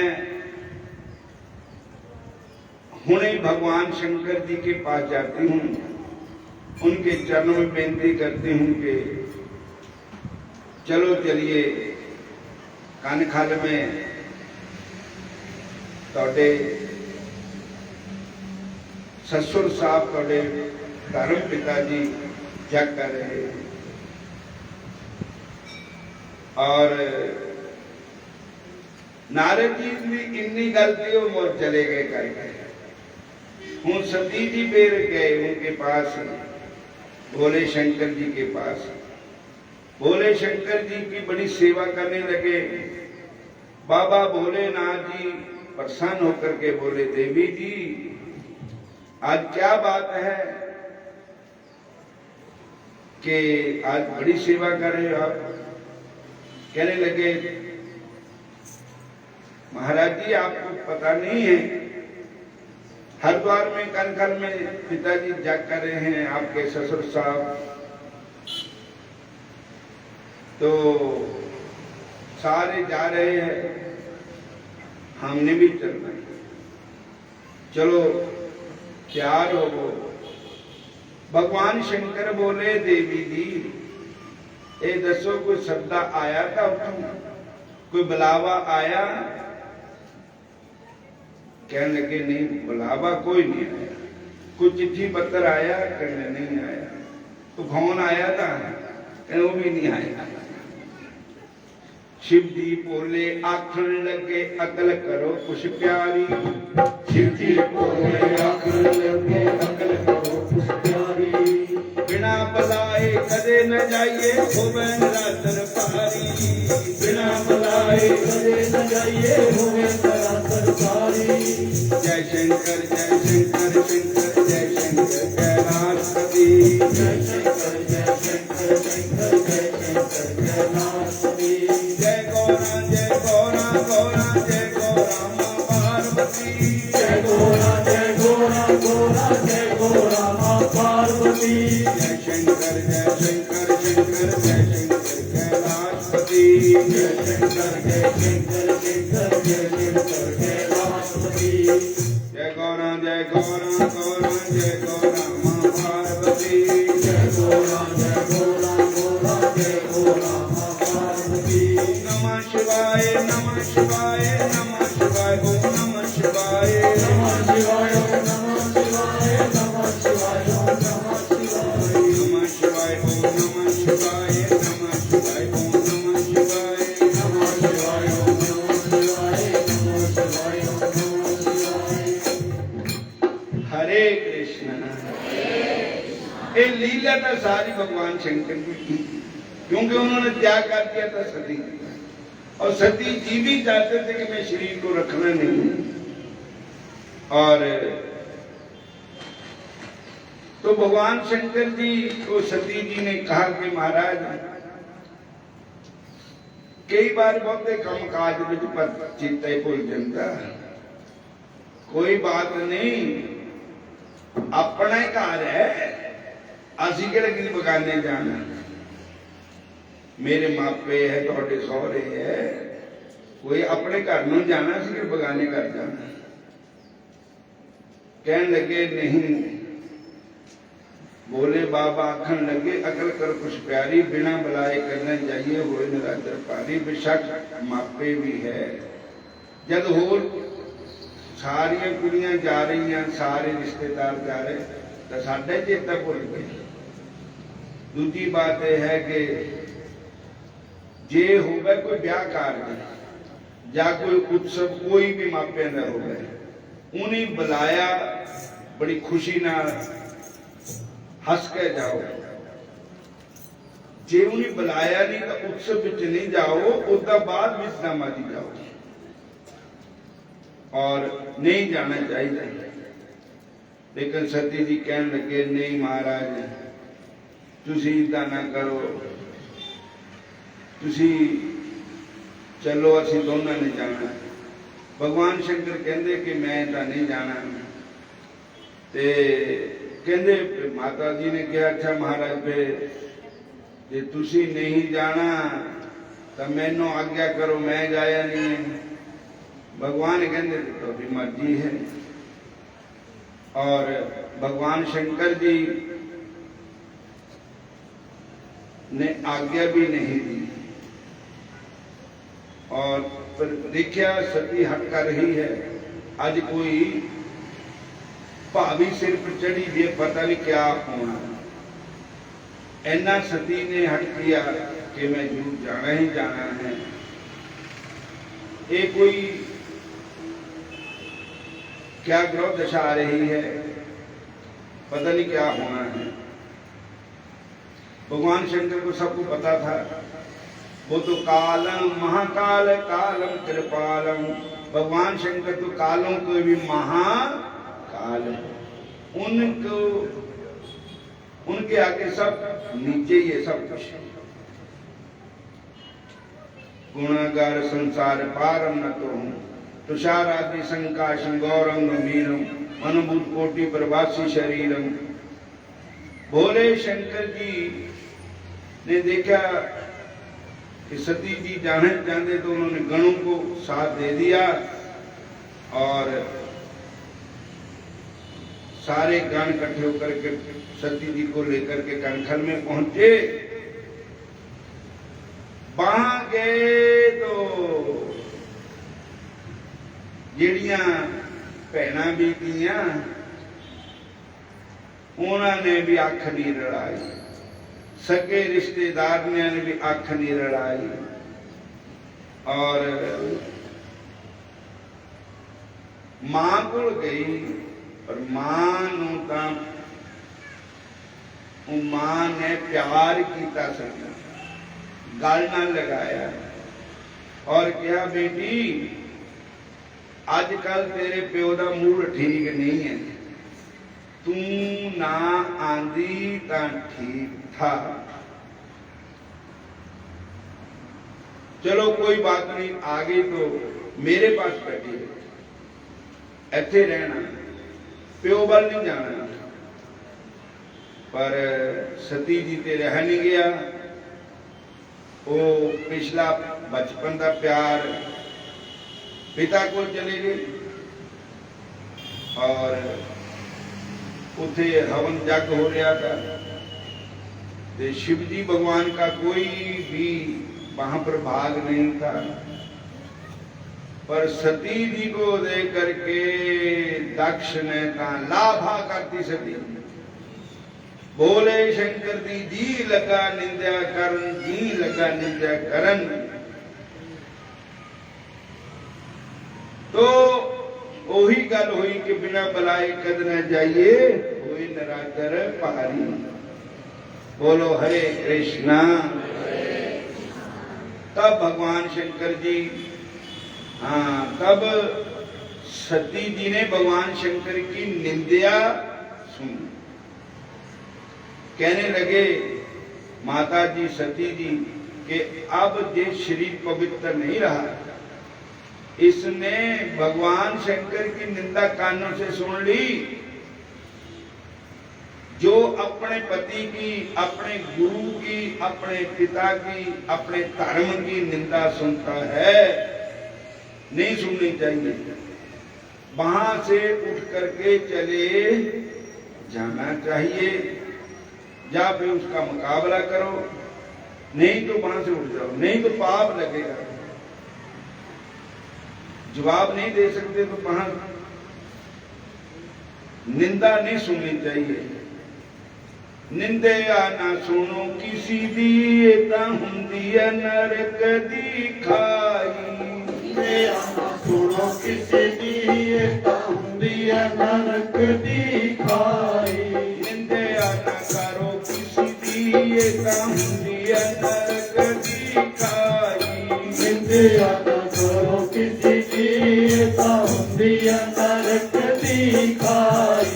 हुणे भगवान शंकर जी के पास जाती हूँ, उनके चरणों में बेनती करती हूँ कि चलो चलिए कानखल में तोड़े ससुर साहब, तोड़े धर्म पिता जी जग कर रहे हैं। और नारद जी भी इन्नी गलती हो मोर चले गए कर गए। हूँ सती जी बेर गए उनके पास, भोले शंकर जी के पास। भोले शंकर जी की बड़ी सेवा करने लगे। बाबा भोलेनाथ जी प्रसन्न होकर के बोले, देवी जी आज क्या बात है कि आज बड़ी सेवा कर रहे हो आप। कहने लगे महाराज जी आपको पता नहीं है, हरिद्वार में कनखल में पिताजी जग कर रहे हैं, आपके ससुर साहब, तो सारे जा रहे हैं, हमने भी चलना है, चलो तैयार हो। भगवान शंकर बोले देवी जी ये दसो कोई सद्दा आया था उठो, कोई बुलावा आया? कहने लगे नहीं बुलावा कोई नहीं आया। कोई चिट्ठी पत्र आया? कहने नहीं आया। तो फोन आया था? कहने वो भी नहीं आया। शिव जी बोले आखन लगे अकल करो कुछ प्यारी, शिव जी बोले आखन लगे अकल करो कुछ प्यारी, बिना बुलाए कदे न जाइए होवे नरातर पारी, बिना बुलाए कदे न जाइए होवे नरातर पारी। जय शंकर जय शंकर शंकर जय शंकर कैलाशपति, जय शंकर जय शंकर शंकर जय शंकर कैलाशपति। जय गौरा जय गौरा गौरा जय गौरा माँ पार्वती, जय गौरा जय गौरा गौरा जय गौरा माँ पार्वती। जय शंकर शंकर जय शंकर कैलाशपति, जय शंकर जय शंकर शंकर जय शंकर कैलाशपति। जय गौरा गौरा जय गौरा माँ पार्वती, जय गौरा गौरा गौरा जय गौरा माँ पार्वती। नमः शिवाय नमः शिवाय नमः शिवाय ओम नमः शिवाय, नमः शिवाय नमः शिवाय नमः शिवाय नमः शिवाय। नमः शिवाय ओम नमः शिवाय नमः शिवाय ओम नमः शिवाय, नमः शिवाय नमः शिवाय नमः शिवाय नमः शिवाय। हरे कृष्ण। ये लीला था सारी भगवान शंकर की थी, क्योंकि उन्होंने त्याग कर दिया था सती, और सती जी भी चाहते थे कि मैं शरीर को रखना नहीं। और तो भगवान शंकर जी को सती जी ने कहा कि महाराज कई बार बहुत कम काज विच पर चित्ते भुल जाता, कोई बात नहीं, अपना ही घर है, असी किहड़े किसी बगाने जाना। मेरे मापे है, थोड़े सौरे है, कोई अपने घर में जाना सी कि बगाने घर जाना। कहने लगे नहीं, बोले बाबा आखन लगे अकल कर कुछ प्यारी, बिना बुलाए करने जाइए होए नरातर पारी। बेशक मापे भी है, जब होर सारिया कुड़ियां जा रही हैं, सारे रिश्तेदार जा रहे, तो साडे चेता भुल गए। दूजी बात यह है कि जे होवे कोई ब्याह कारज या कोई उत्सव कोई भी मापिया का होवे, उन्हें बुलाया बड़ी खुशी नाल हस के जाओ, जे उन्हें बुलाया नहीं तो उत्सव विच नहीं जाओ, उसका बाद विश्रामा दी जाओ, और नहीं जाना चाहिए। लेकिन सती जी कहने लगे नहीं महाराज तुसी इदा ना करो, तुसी चलो असी दोनों ने जाना। भगवान शंकर कहते कि मैं तो नहीं जाना, ते कहते माता जी ने कहा अच्छा महाराज फिर जे तुसी नहीं जाना तो मैनू आज्ञा करो, मैं जाया नहीं है। भगवान कहते तो भी मर्जी है, और भगवान शंकर जी ने आज्ञा भी नहीं दी, और फिर देखा सती हट कर रही है। आज कोई भाभी सिर पर चढ़ी भी पता नहीं क्या होना, ऐना सती ने हट किया कि मैं जरूर जाना ही जाना है। ये कोई क्या ग्रह दशा आ रही है, पता नहीं क्या होना है। भगवान शंकर को सबको पता था, वो तो कालम महाकाल कालम कृपालम, भगवान शंकर तो कालों को भी महाकाल, उनको उनके आगे सब नीचे ही है सब कुछ। गुणागार संसार पारम न तो हूं, तुषार आदि संकाशं गौरम गंभीरम, मनोभूत कोटि प्रवासी शरीरम। भोले शंकर जी ने देखा कि सती जी जाने जाते तो उन्होंने गणों को साथ दे दिया और सारे गण इकट्ठे होकर के सती जी को लेकर के कनखल में पहुंचे। वहां गए तो जिहड़ियां भैणां बीतियां उन्होंने भी अख नहीं रड़ाई, सगे रिश्तेदार ने भी अख नहीं रड़ाई और मां को गई पर मां नूं तां मां ने प्यार किया, गल ना लगाया और कहा बेटी अजकल तेरे प्यो का मूड ठीक नहीं है, तू ना आंदी तां ठीक था। चलो कोई बात नहीं, आ गई तो मेरे पास बैठी है, इत्थे रहना, प्यो वाल नहीं जाना। पर सती जी ते रह नहीं गया, वो पिछला बचपन का प्यार पिता को चले गए और उथे हवन जग हो रहा था। तो शिव जी भगवान का कोई भी वहां पर भाग नहीं था, पर सती जी को देख करके दक्ष ने लाभा करती सती। बोले शंकर दी जी लगा निंदा करन, जी लगा निंदा करन। तो वही गल हुई कि बिना बुलाए कद न जाइए, कोई नराकर पहाड़ी। बोलो हरे कृष्णा। तब भगवान शंकर जी, तब सती जी ने भगवान शंकर की निंदा सुनी। कहने लगे माता जी सती जी कि अब ये शरीर पवित्र नहीं रहा। इसने भगवान शंकर की निंदा कानों से सुन ली। जो अपने पति की, अपने गुरु की, अपने पिता की, अपने धर्म की निंदा सुनता है, नहीं सुननी चाहिए। वहां से उठ करके चले जाना चाहिए, या फिर उसका मुकाबला करो, नहीं तो वहां से उठ जाओ, नहीं तो पाप लगेगा। जवाब नहीं दे सकते तो वहां निंदा नहीं सुननी चाहिए। निंदिया ना सुनो किसी दी, ता हुंदी है नरक दी खाई। निंदिया ना सुनो किसी दी, ता हुंदी है नरक दी खाई। निंदिया ना करो किसी दी, ता हुंदी है नरक दी खाई। निंदिया ना करो किसी दी, ता हुंदी है नरक दी खाई।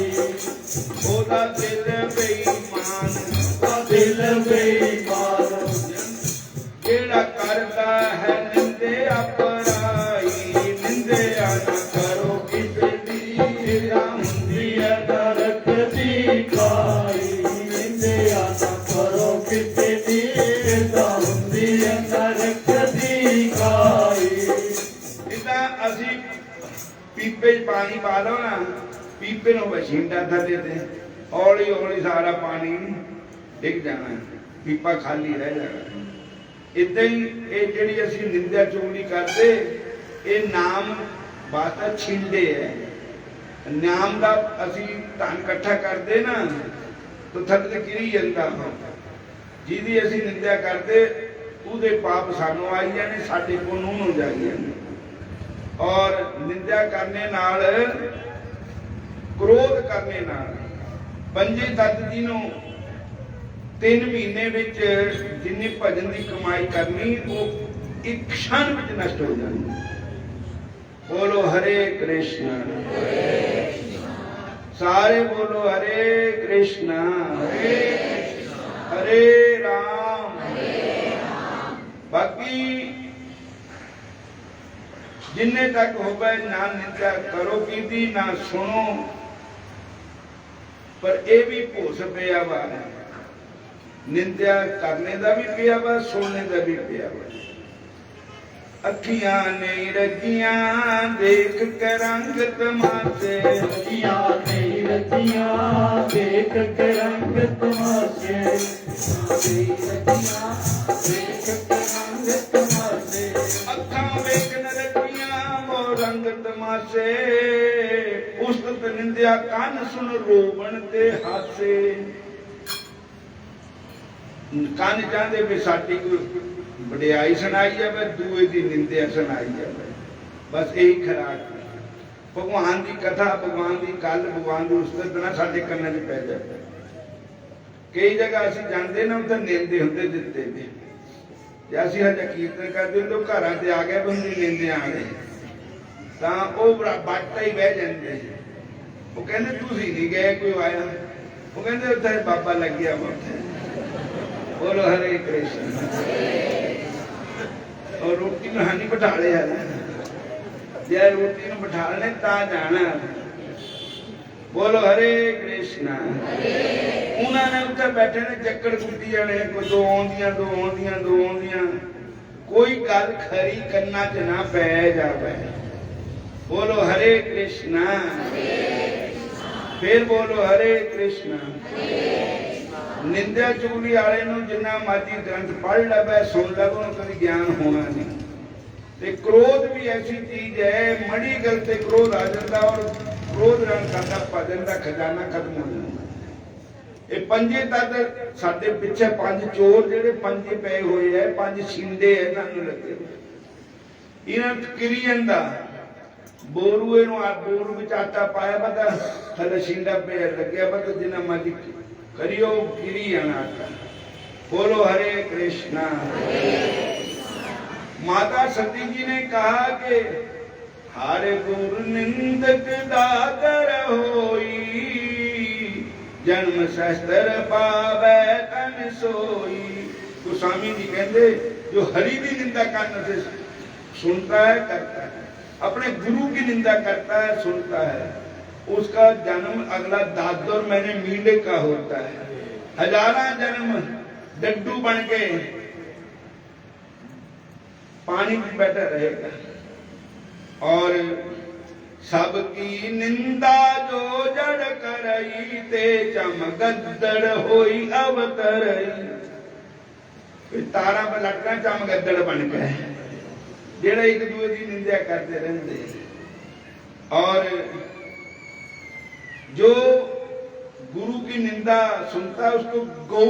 ओदा दिल बेईमान, दिल बेईमान, जेड़ा करदा है निंदिया पराई। निंदिया ना करो किसी दी, ता हुंदी है नरक दी खाई। निंदिया ना करो किसी दी, ता हुंदी है नरक दी खाई। इदा असी पीपे च पानी पा लो ना, पीपे ਨੂੰ ਵਸ਼ੀਂਡਾ ਥੱਲੇ ਤੇ ਹੌਲੀ ਹੌਲੀ ਸਾਰਾ ਪਾਣੀ ਡਿੱਗ ਜਾਣਾ, ਪੀਪਾ ਖਾਲੀ ਰਹਿ ਜਾਣਾ। ਇਦਾਂ ਹੀ ਇਹ ਜਿਹੜੀ ਅਸੀਂ ਨਿੰਦਿਆ ਚੁਗਲੀ ਕਰਦੇ, ਇਹ ਨਾਮ ਵਾਸਤਾ ਛਿੰਦੇ ਹੈ। ਨਾਮ ਦਾ ਅਸੀਂ ਧਨ ਇਕੱਠਾ ਕਰਦੇ ਨਾ ਤਾਂ ਥੱਲੇ ਗਿਰੀ ਜਾਂਦਾ। ਜਿਹਦੀ ਅਸੀਂ ਨਿੰਦਿਆ ਕਰਦੇ ਉਹਦੇ ਪਾਪ ਸਾਨੂੰ ਆਈ ਜਾਣੇ, ਸਾਡੇ ਕੋਲ ਨੂੰ ਜਾਈ ਜਾਂਦੇ। और निंदा करने नाल, क्रोध करने नाल पंजे तत्त जी नूं 3 महीने विच जिन्नी भजन की कमाई करनी वो एक क्षण विच नष्ट हो जानी। बोलो हरे कृष्ण। सारे बोलो हरे कृष्णा हरे राम। बाकी जिन्ने तक हो गए ना निंदा करो की ना सुनो, पर ये भी भुस पिया वा, निंदा करने का भी पिया वा, सुनने का भी पिया वा। अखियां नहीं रजियां देख के रंग तमाशे, अखियां नहीं रजियां देख के रंग तमाशे, रजियां देख के रंग तमाशे। अखा वेख न रजियां वो रंग तमाशे, उस्तत निंदिया कान सुन रोवण ते हासे। कान चाहते भी साडी कोई वडियाई सुनाई जाए, दूए की निंदिया सुनाई जाए, बस यही खराक है। भगवान की कथा, भगवान की गल, भगवान की उस्तत ना साडे कन्नां 'च पै जाए। कई जगह असीं जांदे ना उत्थे निंदे हुंदे दित्ते ने, जे असीं हजे कीर्तन करदे तो घरां ते आ गए बंदे निंदे आ गए, तां ओह बाटा ही बह जांदे। वो कहंदे तुसीं नहीं गए, कोई आया, वो कहंदे उत्थे बाबा लग्या वा उत्थे। बोलो हरे कृष्ण। और रोटी में हानि बिठा लिया, जे रोटी में बिठा ले ता जाना। बोलो हरे कृष्णा। उन्होंने उत्ते बैठे ने चक्कर कुट्टी जाने, कोई दो आउंदियां दो आउंदियां दो आउंदियां, कोई गल खरी कन्ना च ना पै जावे। बोलो हरे कृष्णा। फिर बोलो हरे कृष्णा। निंदा चुगली वाले नूं जिन्ना मर्जी ग्रंथ पढ़ लवे सुन लवे, उन्हें कभी ज्ञान होना नहीं। ते क्रोध भी ऐसी चीज है, मड़ी गल ते क्रोध आ जाता और क्रोध रंग करता भजन का खजाना खत्म हो जाता। ये पंजे तक साडे पिछे पंज चोर जेडे पंजे पे हुए है, पंज छिंदे है इन्हां लगे, इन्हां किरी जांदा बोरूए नूं बोरू विच आटा पाया पता थले छिंदा पे लग्या पता, जिन्ना मर्जी करियो गिरी आना। बोलो हरे कृष्णा। माता सती जी ने कहा कि हारे गुरु निंदक दादर होई, जन्म शस्त्र पावे तन सोई। गोस्वामी जी कहते जो हरि की निंदा करने से सुनता है करता है, अपने गुरु की निंदा करता है सुनता है, उसका जन्म अगला दादर मैंने मीले का होता है। हजारा जन्म डड्डू बन के पानी में बैठा रहेगा। और सबकी निंदा जो जड़ करई, ते चमगद्दड़ होई अवतरई। तारा पर लटका चमगद्दड़ बन के जेड़ा एक दूसरे की निंदा करते रहते। और जो गुरु की निंदा सुनता है उसको गौ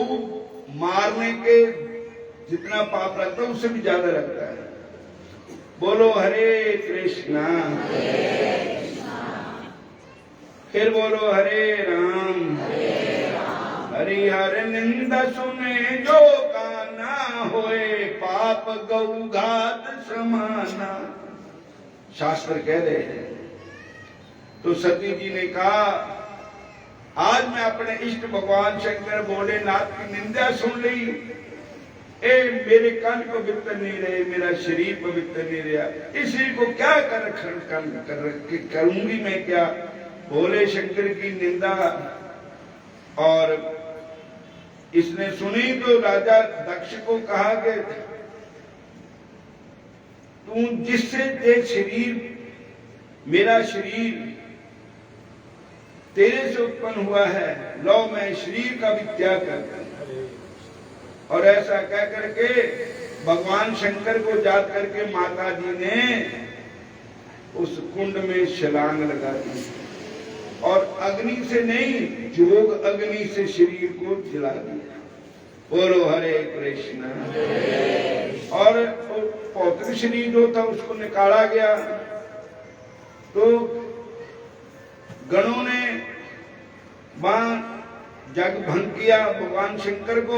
मारने के जितना पाप लगता है उससे भी ज्यादा लगता है। बोलो हरे कृष्णा। फिर बोलो हरे राम। हरिहर निंदा सुने जो काना, होए पाप गौ घात समाना। शास्त्र कह रहे हैं। तो सती जी ने कहा आज मैं अपने इष्ट भगवान शंकर भोलेनाथ की निंदा सुन ली, ए मेरे कान पवित्र नहीं रहे, मेरा शरीर पवित्र नहीं रहा, इसी को क्या करूंगी मैं क्या। भोले शंकर की निंदा और इसने सुनी तो राजा दक्ष को कहा कि तू जिससे ते शरीर, मेरा शरीर तेरे से उत्पन्न हुआ है, लो मैं शरीर का भी त्याग करता हूं। और ऐसा कह करके भगवान शंकर को याद करके माता जी ने उस कुंड में छलांग लगा दी और अग्नि से नहीं, जोग अग्नि से शरीर को जला दिया। बोलो हरे कृष्ण। और पौत्र शरीर जो था उसको निकाला गया तो गणों ने वहां जग भंग किया। भगवान शंकर को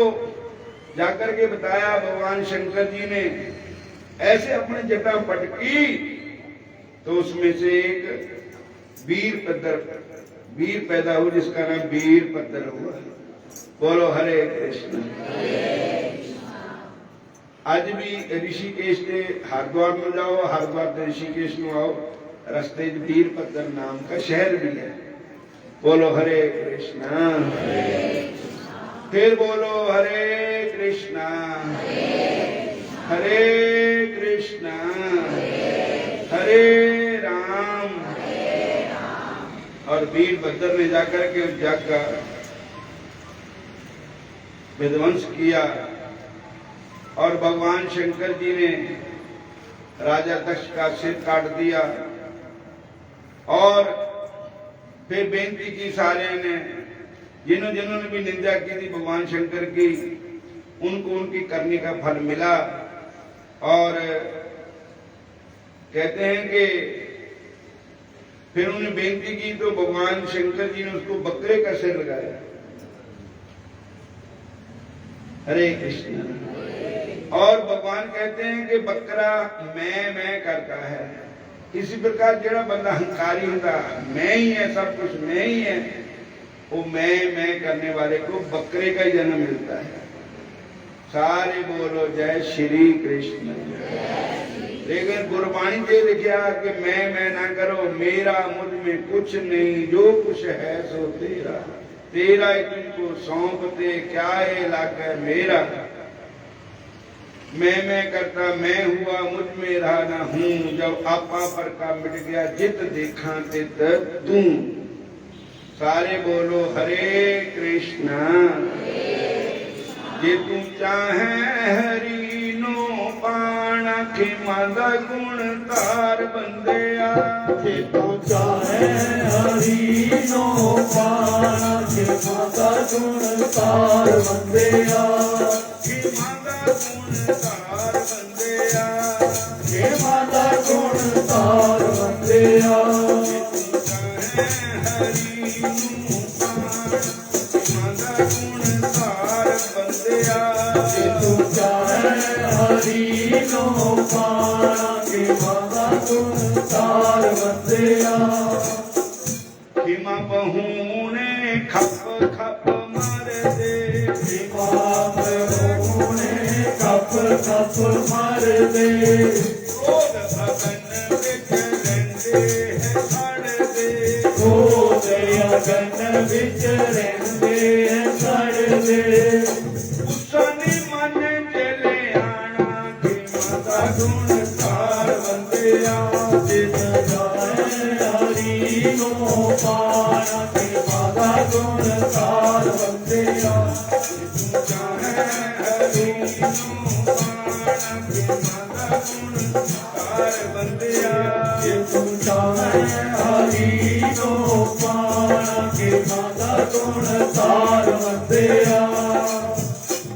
जाकर के बताया, भगवान शंकर जी ने ऐसे अपने जटा पटकी तो उसमें से एक वीर वीर पैदा हुआ जिसका नाम वीरभद्र हुआ। बोलो हरे कृष्ण। आज भी ऋषिकेश से हरिद्वार में जाओ, हरिद्वार से ऋषिकेश में आओ, रास्ते वीरभद्र नाम का शहर भी है। बोलो हरे कृष्णा। फिर बोलो हरे कृष्णा हरे कृष्णा हरे राम। और वीरभद्र ने जाकर के उस जग का विध्वंस किया और भगवान शंकर जी ने राजा दक्ष का सिर काट दिया। और फिर बेनती की सारे ने, जिन्होंने भी निंदा की थी भगवान शंकर की, उनको उनकी करने का फल मिला। और कहते हैं कि फिर उन्होंने बेनती की तो भगवान शंकर जी ने उसको बकरे का सिर लगाया। हरे कृष्ण। और भगवान कहते हैं कि बकरा मैं करता है। इसी प्रकार जेड़ा बंदा अहंकारी होता, मैं ही है, सब कुछ मैं ही है, वो मैं करने वाले को बकरे का ही जन्म मिलता है। सारे बोलो जय श्री कृष्ण। लेकिन गुरबाणी से लिखा कि मैं ना करो, मेरा मुझ में कुछ नहीं, जो कुछ है सो तेरा, तेरा ही तुमको सौंपते, क्या है लाकर मेरा। मैं करता मैं हुआ, मुझ में रहा ना हूं, जब आपा पर का मिट गया, जित देखा तित तू। सारे बोलो हरे कृष्णा। जे तू चाहे हरि नो पाना, खिमद गुण तार बंदिया। जे तू चाहे हरि नो पाना, खिमद गुण तार बंदिया। खिमद गुण तार बंदिया। खिमद गुण तार बंदिया। जे तू चाहे हरि नो पाना, खिमद गुण तार बंदिया। खिमा बहूने खप खप मार दे। खिमा बहूने खप खप मार दे। क्रोध अगन विच रहिंदे है सड़ दे। क्रोध अगन विच रहिंदे है सड़ दे। गुस्सा नी मन चले आना, खिमा गुण तार बंदिया। जित जाए हरि नो पाना, खिमद गुण तार बंदिया। तू चाहे हरि नो पाना, खिमा गुण तार बंदिया। जे तू चाहे हरि नो पाना, खिमद गुण तार बंदिया।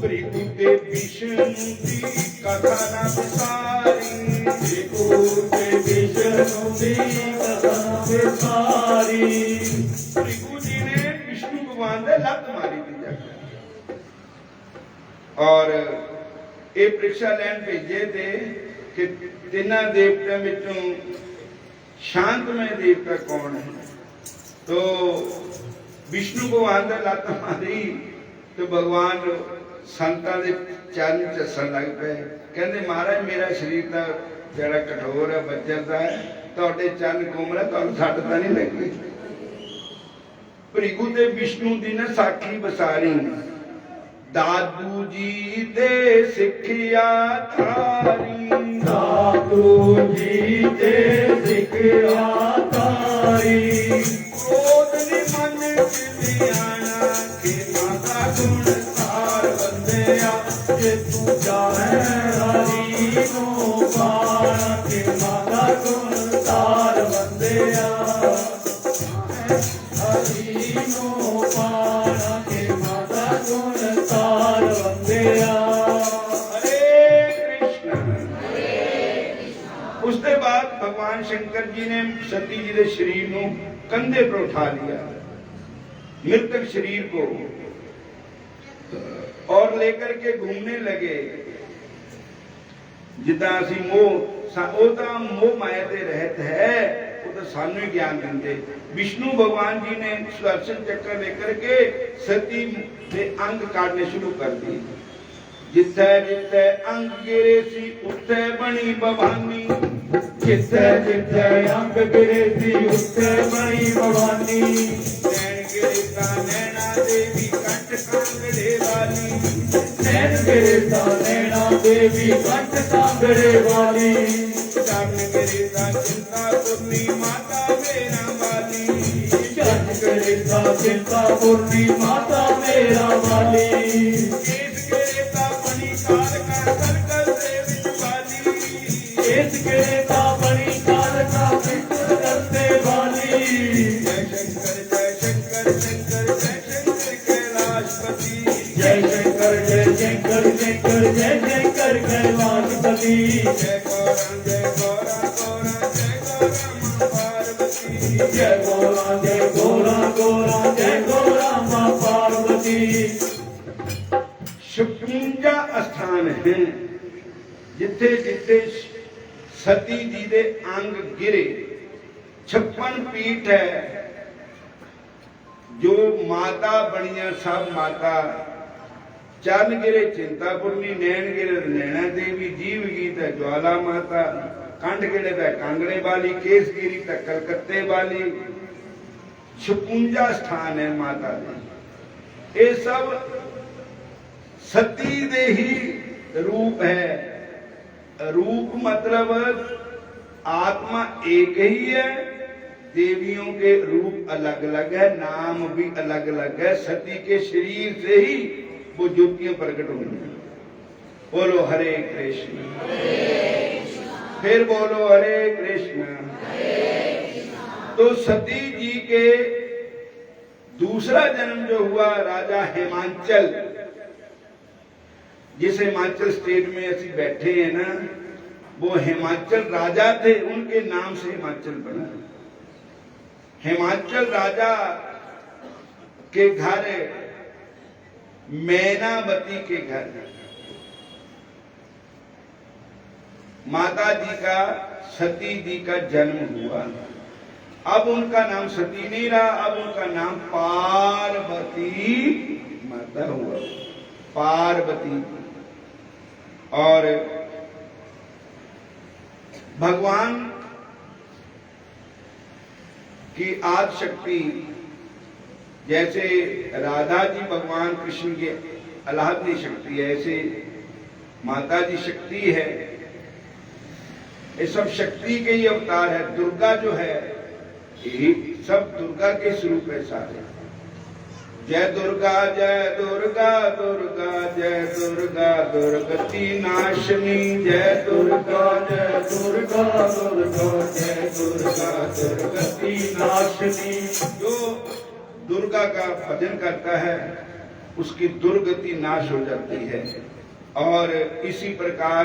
भृगु ते विष्णु की कथा न विसारी। भृगु ते विष्णु की कथा विसारी। भृगु जी ने विष्णु भगवान ने लत मारी थी जाकर, और ये परीक्षा लैन भेजे थे कि तिना देवता विचों शांतमय देवता कौन है। तो विष्णु भगवान ने लत मारी तो भगवान संतां दे चरण चसन लग पे। कहते महाराज मेरा शरीर तो जरा कठोर है, बजरदा है, तुहाडे चरण कोमल है, तुहानूं सट तां नहीं लगी। भृगु ते विष्णु दी ने साखी बसारी। दादू जी ते सिखिया थारी। दादू जी ते सिखिया तारी। क्रोध नी मन च आना, खिमा गुण तार बंदिया। जे तू चाहे हरि नो पाना, खिमद गुण तार बंदिया। हरि नो पाना, खिमद गुण तार बंदिया। हरे कृष्ण। उसके बाद भगवान शंकर जी ने सती जी के शरीर को कंधे पर उठा लिया, मृतक शरीर को, और लेकर के घूमने लगे। जिदा असी मोह माया दे रहत है, तो सानू ही ज्ञान देंगे। विष्णु भगवान जी ने सुदर्शन चक्र लेकर के सती के अंग काटने शुरू कर दिए। जिथे जिथे अंग गिरे सी उथे बनी भवानी, जिथे जिथे अंग गिरे सी उथे बनी भवानी। नैन गिरे ता नैना देवी कंठ कांगड़े वाली, नैन गिरे ता नैना देवी कंठ कांगड़े वाली। चरण गिरे ता चिंतापुरनी माता मेरा वाली, चरण गिरे ता चिंतापुरनी माता मेरा वाली। केस गिरे ता बनी कालका कलकल दे विच वाली, केस गिरे ता बनी कालका कलकल दे वाली। जय शंकर जय शंकर शंकर जय शंकर कैलाशपति, जय शंकर जय शंकर शंकर जय शंकर कैलाशपति। जय गौरा जय गौरा गौरा जय गौरा मां पार्वती, जय गौरा जय गौरा गौरा जय गौरा मां पार्वती। छपुंजा स्थान है जिथे जिथे सती जी दे अंग गिरे। 56 पीठ है जो माता बनिया सब माता। चरण गिरे चिंतापुरनी, नैन गिरे नैना देवी, जीव गीत है ज्वाला माता, कंठ गिरे है कांगड़े वाली, केस गिरी है कलकत्ते वाली। 56 स्थान है माता दे। ये सब सती दे ही रूप है। रूप मतलब आत्मा एक ही है, देवियों के रूप अलग अलग है, नाम भी अलग अलग है। सती के शरीर से ही वो ज्योतियां प्रकट हुई हैं। बोलो हरे कृष्ण, फिर बोलो हरे कृष्ण। तो सती जी के दूसरा जन्म जो हुआ राजा हिमांचल, जिस हिमाचल स्टेट में ऐसी बैठे हैं ना, वो हिमाचल राजा थे, उनके नाम से हिमाचल बना। हिमाचल राजा के घर मैनावती के घर माता जी का सती जी का जन्म हुआ। अब उनका नाम सती नहीं रहा, अब उनका नाम पार्वती माता हुआ, पार्वती। और भगवान की आदि शक्ति, जैसे राधा जी भगवान कृष्ण की आह्लादनी शक्ति है, ऐसे माता जी शक्ति है। ये सब शक्ति के ही अवतार है। दुर्गा जो है ये सब दुर्गा के स्वरूप है सारे। जय दुर्गा जय दुर्गा दुर्गा जय दुर्गा दुर्गति नाशनी, जय दुर्गा जय दुर्गा दुर्गा जय दुर्गा दुर्गति नाशनी। जो दुर्गा का भजन करता है उसकी दुर्गति नाश हो जाती है। और इसी प्रकार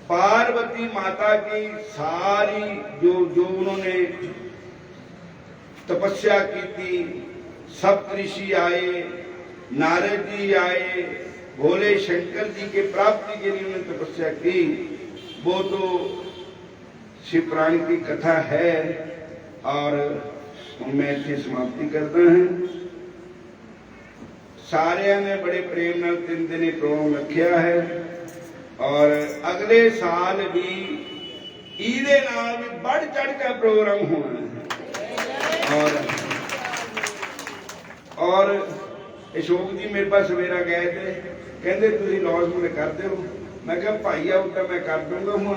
पार्वती माता की सारी जो उन्होंने तपस्या की थी, सप्तऋषि आए, नारद जी आए, भोले शंकर जी के प्राप्ति के लिए उन्होंने तपस्या की, वो तो शिव पुराण की कथा है। और मैं इसकी समाप्ति करता हूं। सारे ने बड़े प्रेम नाल 3 दिन प्रोग्राम रखा है और अगले साल भी ईदे नाल भी बढ़ चढ़ का प्रोग्राम होना है। और अशोक जी मेरे पास सवेरा गए थे, कहते तुम लॉन्चमेंट करते हो। मैं कहा भाई आओ तो मैं कर दूंगा, हूँ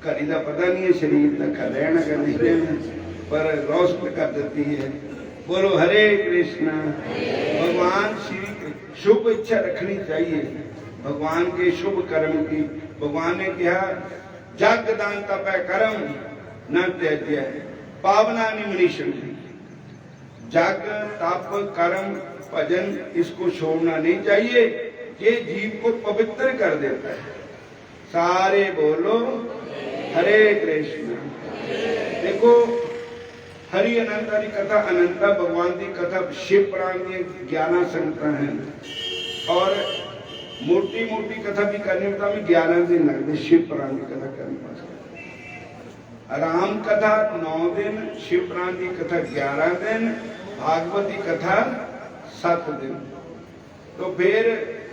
घड़ी का पता नहीं है शरीर का रहना का नहीं रहना, पर लॉन्चमेंट कर देती है। बोलो हरे कृष्णा। भगवान श्री शुभ इच्छा रखनी चाहिए, भगवान के शुभ कर्म की। भगवान ने कहा जग दान तपै कर्म न त्याज्य पावना मनीषण। जग तप कर्म भजन इसको छोड़ना नहीं चाहिए, ये जीव को पवित्र कर देता है। सारे बोलो हरे कृष्ण। देखो हरि अनंता की कथा, अनंता भगवान की कथा, शिव पुराण की 11 संगत हैं और मोटी मोटी कथा भी करने में 11 दिन लगते शिव पुराण की कथा करने पास। राम कथा 9 दिन, शिव पुराण की कथा 11 दिन, भागवत की कथा 7 दिन। तो फिर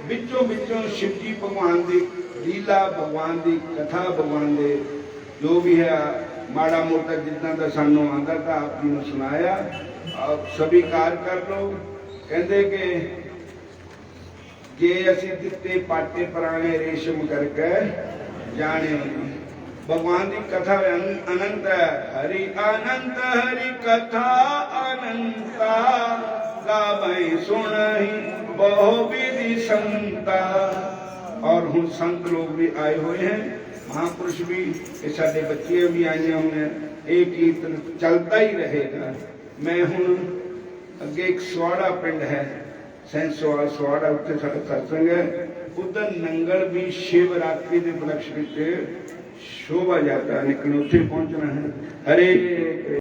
विचों विचों शिव जी भगवान की लीला, भगवान की कथा, भगवान के जो भी है माड़ा मोटा जितना का सानू आंदा था आप जी ने सुनाया। आप स्वीकार कर लो। कहते कि जे असी दिते पाटे पुराने रेशम करके जाने भगवान की कथा अनंत है। हरि अनंत हरि कथा अनंता, गावै सुनहि बहु विधि संता। और हुण संत लोग भी आए हुए हैं, महापुरुष भी, ये साडे बच्चे भी आए हुए हैं। ये कीर्तन चलता ही रहेगा। मैं हुण अगे एक सुआड़ा पिंड है, सैंसवाल सुआड़ा, उत्थे साडा सत्संग है। उधर नंगल भी शिवरात्रि के उपलक्ष्य में शोभा यात्रा निकल, उत्थे पहुंचना है। हरे